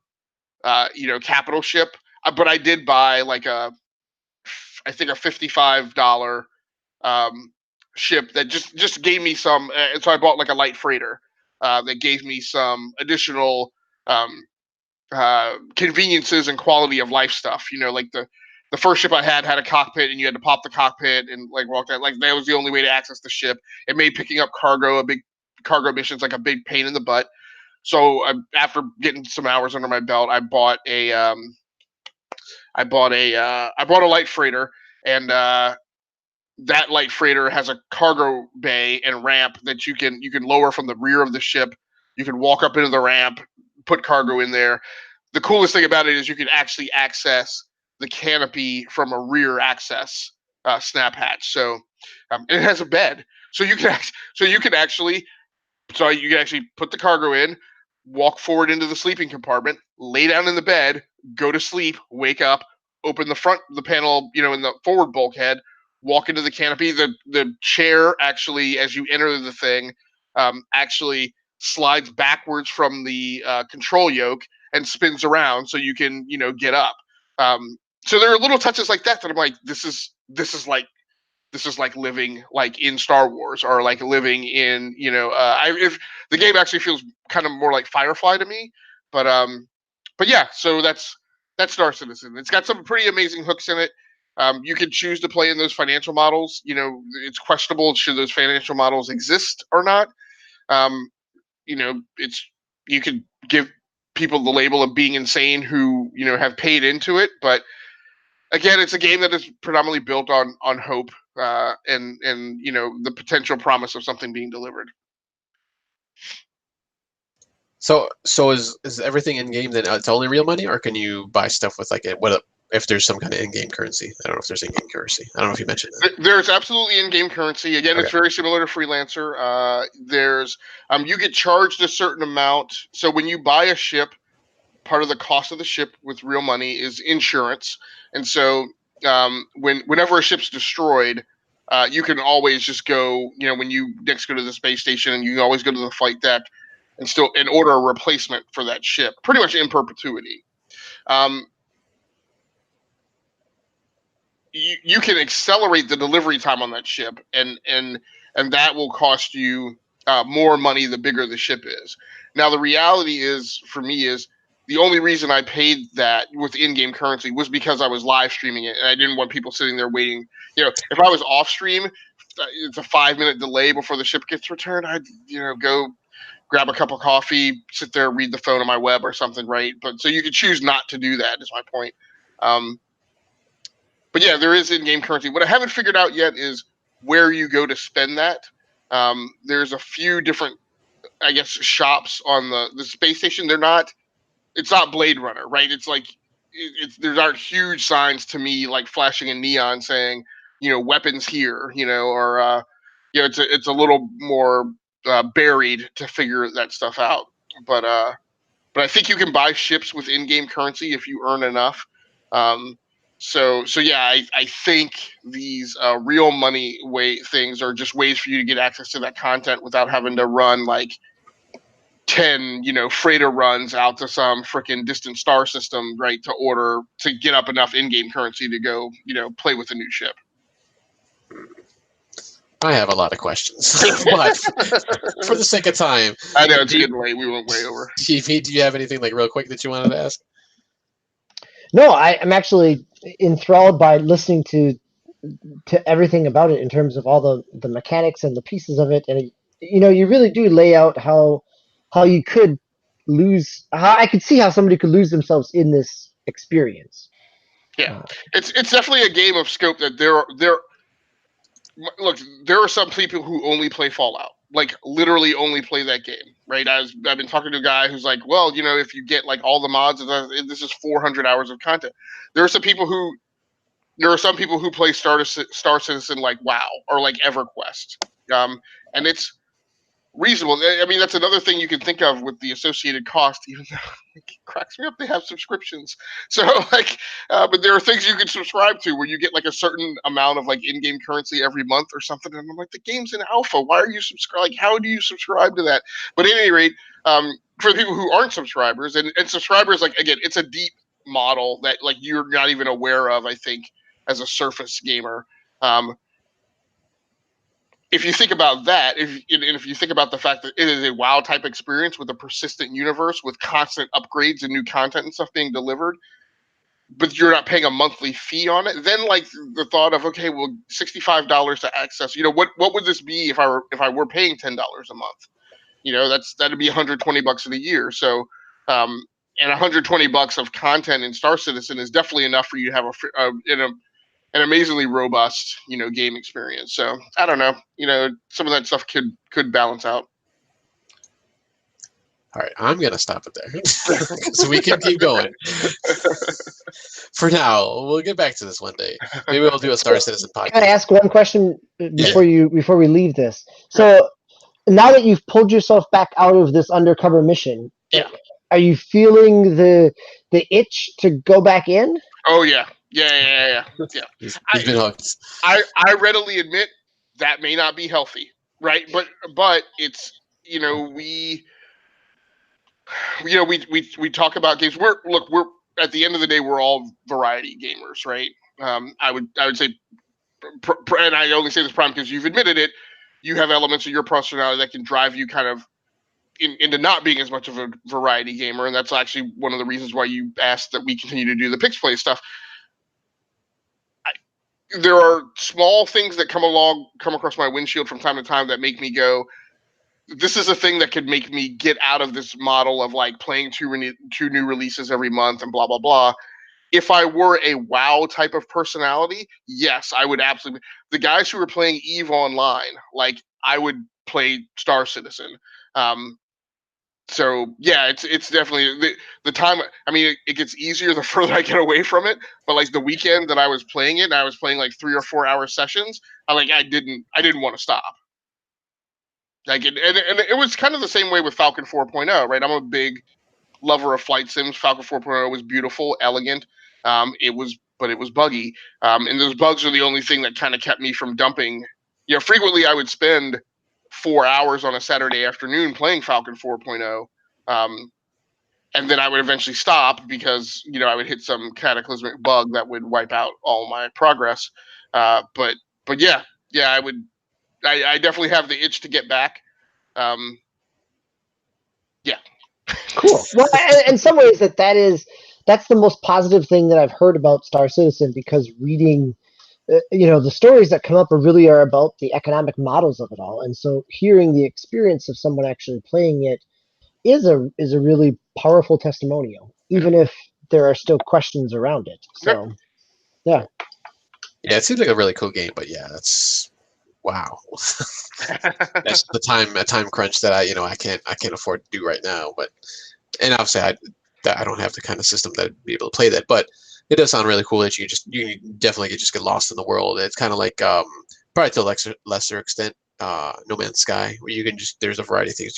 capital ship, but I did buy like I think a $55 ship that just gave me some, and so I bought like a light freighter that gave me some additional conveniences and quality of life stuff. Like the first ship I had a cockpit, and you had to pop the cockpit and like walk that. Like that was the only way to access the ship. It made picking up cargo, a big cargo missions, like a big pain in the butt. So after getting some hours under my belt, I bought a light freighter, and that light freighter has a cargo bay and ramp that you can lower from the rear of the ship. You can walk up into the ramp, put cargo in there. The coolest thing about it is you can actually access the canopy from a rear access snap hatch. So it has a bed, so you can actually put the cargo in, walk forward into the sleeping compartment, lay down in the bed, go to sleep, wake up, open the panel, in the forward bulkhead, walk into the canopy. The chair actually, as you enter the thing, actually slides backwards from the control yoke and spins around so you can, get up. So there are little touches like that I'm like, this is like living like in Star Wars, or like living in, if the game actually feels kind of more like Firefly to me, but yeah, so that's Star Citizen. It's got some pretty amazing hooks in it. You can choose to play in those financial models. It's questionable should those financial models exist or not. You could give people the label of being insane who, have paid into it, but again, it's a game that is predominantly built on hope and the potential promise of something being delivered. So is everything in game then? It's only real money, or can you buy stuff with like what if there's some kind of in-game currency? I don't know if there's in-game currency. I don't know if you mentioned that. There's absolutely in-game currency. Again, Okay. It's very similar to Freelancer. There's you get charged a certain amount. So when you buy a ship, part of the cost of the ship with real money is insurance, and so whenever a ship's destroyed, you can always just go, when you next go to the space station, and you can always go to the flight deck and order a replacement for that ship, pretty much in perpetuity. You can accelerate the delivery time on that ship, and that will cost you more money the bigger the ship is. Now, the reality is, for me, is the only reason I paid that with in-game currency was because I was live streaming it, and I didn't want people sitting there waiting. If I was off stream, it's a 5-minute delay before the ship gets returned. I'd go grab a cup of coffee, sit there, read the phone on my web or something, right? But so you could choose not to do that, is my point. But yeah, there is in-game currency. What I haven't figured out yet is where you go to spend that. There's a few different, shops on the space station. It's not Blade Runner, right? It's like there aren't huge signs to me like flashing in neon saying, weapons here, or it's a little more buried to figure that stuff out. But I think you can buy ships with in-game currency if you earn enough. So yeah, I think these real money things are just ways for you to get access to that content without having to run like 10, freighter runs out to some freaking distant star system, right, to get up enough in-game currency to go, play with a new ship. I have a lot of questions, but for the sake of time, I know it's getting late. We went way over. TV, do you have anything like real quick that you wanted to ask? No, I'm actually enthralled by listening to everything about it in terms of all the mechanics and the pieces of it, and you really do lay out how you could how I could see how somebody could lose themselves in this experience. Yeah, it's definitely a game of scope that there are some people who only play Fallout, like literally only play that game, right? I've been talking to a guy who's like, well, if you get like all the mods, this is 400 hours of content. There are some people who play Star Citizen like WoW or like EverQuest, and it's reasonable. I mean, that's another thing you can think of with the associated cost, even though it cracks me up. They have subscriptions. So but there are things you can subscribe to where you get like a certain amount of like in-game currency every month or something. And I'm like, the game's in alpha. Why are you subscribed? Like, how do you subscribe to that? But at any rate, for the people who aren't subscribers and subscribers, like, again, it's a deep model that like you're not even aware of, I think, as a surface gamer. If you think about that, if you think about the fact that it is a WoW type experience with a persistent universe with constant upgrades and new content and stuff being delivered, but you're not paying a monthly fee on it, then like the thought of, okay, well, $65 to access, what would this be if I were paying $10 a month? That'd be $120 in a year. So, and $120 of content in Star Citizen is definitely enough for you to have an amazingly robust, game experience. So I don't know, some of that stuff could balance out. All right, I'm gonna stop it there so we can keep going. For now, we'll get back to this one day. Maybe we'll do a Star Citizen podcast. Can I ask one question before we leave this? So now that you've pulled yourself back out of this undercover mission, are you feeling the itch to go back in? Oh yeah. Yeah. He's been hooked. I readily admit that may not be healthy, right? But it's we talk about games. We're at the end of the day, we're all variety gamers, right? I would say, and I only say this, Prime, because you've admitted it. You have elements of your personality that can drive you kind of into not being as much of a variety gamer, and that's actually one of the reasons why you asked that we continue to do the pickz stuff. There are small things that come across my windshield from time to time that make me go, this is a thing that could make me get out of this model of like playing two new releases every month and blah, blah, blah. If I were a WoW type of personality, yes, I would absolutely. The guys who are playing EVE Online, like, I would play Star Citizen. So yeah, it's definitely the time. I mean, it gets easier the further I get away from it. But like the weekend that I was playing it, and I was playing like 3 or 4 hour sessions. I didn't want to stop. Like and it was kind of the same way with Falcon 4.0, right? I'm a big lover of flight sims. Falcon 4.0 was beautiful, elegant. It was buggy, and those bugs are the only thing that kind of kept me from dumping. Frequently I would spend 4 hours on a Saturday afternoon playing Falcon 4.0, and then I would eventually stop because I would hit some cataclysmic bug that would wipe out all my progress. But yeah, I would. I definitely have the itch to get back. Yeah. Cool. Well, in some ways that's the most positive thing that I've heard about Star Citizen, because reading, the stories that come up are about the economic models of it all, and so hearing the experience of someone actually playing it is a really powerful testimonial, even if there are still questions around it. So, yeah. Yeah, it seems like a really cool game, but yeah, that's wow. That's the time crunch that I can't afford to do right now. But and obviously I don't have the kind of system that would be able to play that, but it does sound really cool that you definitely just get lost in the world. It's kind of like probably to a lesser extent No Man's Sky, where you can there's a variety of things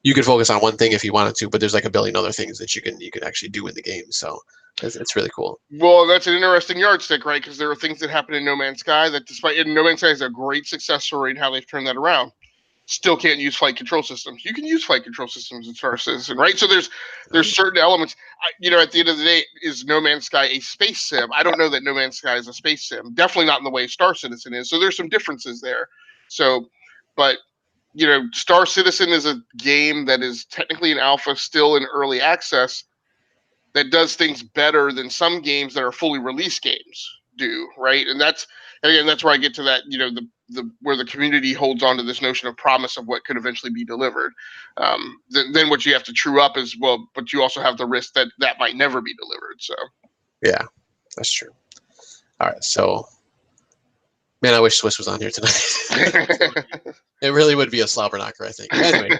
you can focus on one thing if you wanted to, but there's like a billion other things that you can actually do in the game. So it's really cool. Well, that's an interesting yardstick, right? Because there are things that happen in No Man's Sky that, despite No Man's Sky is a great success story in how they've turned that around, still can't use flight control systems. You can use flight control systems in Star Citizen, right? So there's certain elements. At the end of the day, is No Man's Sky a space sim? I don't know that No Man's Sky is a space sim. Definitely not in the way Star Citizen is. So there's some differences there. So, but Star Citizen is a game that is technically in alpha, still in early access, that does things better than some games that are fully released games do, right? And that's where I get to that, where the community holds on to this notion of promise of what could eventually be delivered. Then what you have to true up is, well, but you also have the risk that might never be delivered. So yeah, that's true. All right, so man, I wish Swiss was on here tonight. It really would be a slobber knocker, I think. Anyway,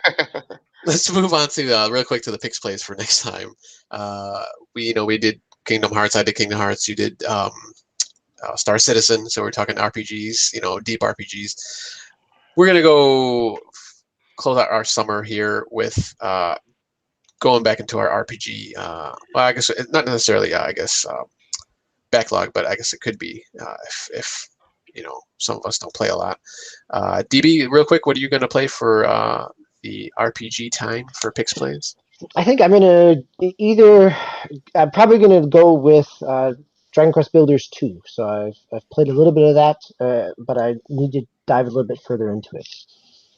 let's move on to real quick to the pickz plays for next time. We did Kingdom Hearts. I did Kingdom Hearts. You did Star Citizen. So we're talking RPGs, deep RPGs. We're gonna go close out our summer here with going back into our RPG. Well, I guess not necessarily. Backlog, but I guess it could be if some of us don't play a lot. DB, real quick, what are you going to play for the RPG time for pickz plays? I think I'm probably going to go with Dragon Quest Builders 2. So I've played a little bit of that, but I need to dive a little bit further into it.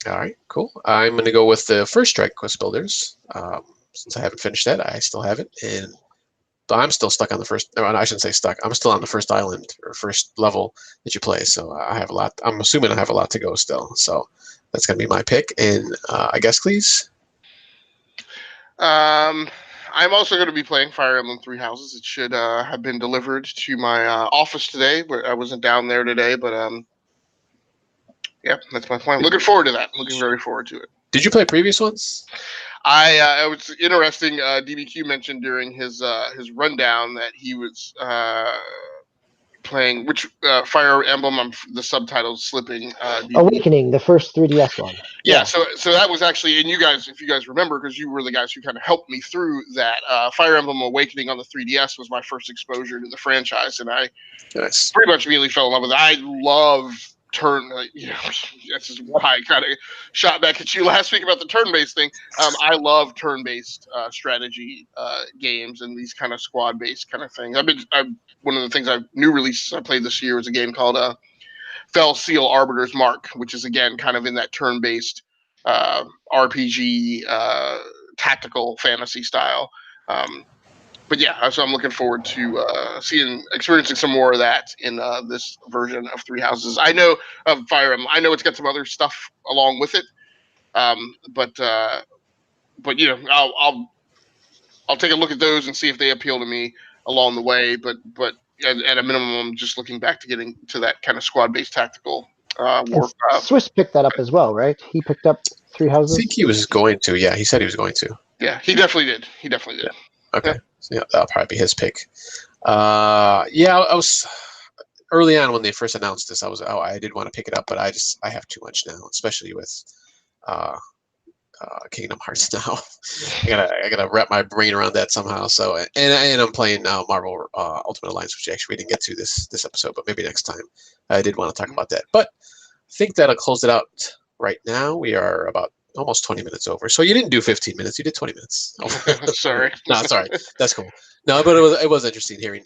All right, cool. I'm going to go with the first Dragon Quest Builders. Since I haven't finished that, I still have it, and I'm still stuck on the first. No, I shouldn't say stuck. I'm still on the first island or first level that you play. So I have a lot. I'm assuming I have a lot to go still. So that's going to be my pick. And I guess, please. I'm also going to be playing Fire Emblem Three Houses. It should have been delivered to my office today, but I wasn't down there today. But yeah, that's my plan. Looking forward to that. Looking very forward to it. Did you play previous ones? It was interesting. DBQ mentioned during his rundown that he was playing Fire Emblem. The subtitle's slipping. Awakening, the first 3DS one. Yeah. So that was actually, and you guys, if you guys remember, because you were the guys who kind of helped me through that. Fire Emblem Awakening on the 3DS was my first exposure to the franchise, and I pretty much immediately fell in love with it. I love this is why I kind of shot back at you last week about the turn-based thing. I love turn-based strategy games and these kind of squad-based kind of things. One of the things new releases I played this year was a game called Fell Seal Arbiter's Mark, which is again kind of in that turn-based RPG tactical fantasy style. But yeah, so I'm looking forward to experiencing some more of that in this version of Three Houses. I know of Fire Emblem. I know it's got some other stuff along with it, but I'll take a look at those and see if they appeal to me along the way. But at a minimum, I'm just looking back to getting to that kind of squad-based tactical work. Swiss picked that up as well, right? He picked up Three Houses. I think he was going to. Yeah, he said he was going to. Yeah, he definitely did. Yeah. Okay. Yeah. So, yeah, that'll probably be his pick. I was early on when they first announced this. I did want to pick it up, but I have too much now, especially with Kingdom Hearts now. I gotta wrap my brain around that somehow. So and I'm playing Marvel Ultimate Alliance, which actually we didn't get to this episode, but maybe next time. I did want to talk about that, but I think that'll close it out right now. We are about almost 20 minutes over. So you didn't do 15 minutes. You did 20 minutes. Sorry. No, sorry. That's cool. No, but it was interesting hearing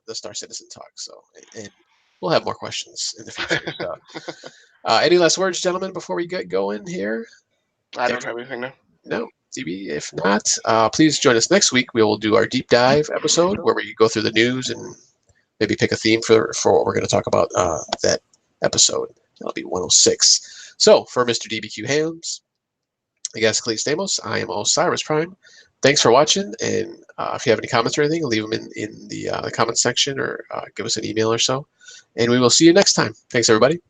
the Star Citizen talk. So, and we'll have more questions in the future. Any last words, gentlemen, before we get going here? I don't have anything now. No. DB, if not, please join us next week. We will do our deep dive episode where we go through the news and maybe pick a theme for what we're going to talk about that episode. That'll be 106. So, for Mr. DBQ Hams, I guess Clee Stamos, I am Osiris Prime. Thanks for watching, and if you have any comments or anything, leave them in the comments section or give us an email or so. And we will see you next time. Thanks, everybody.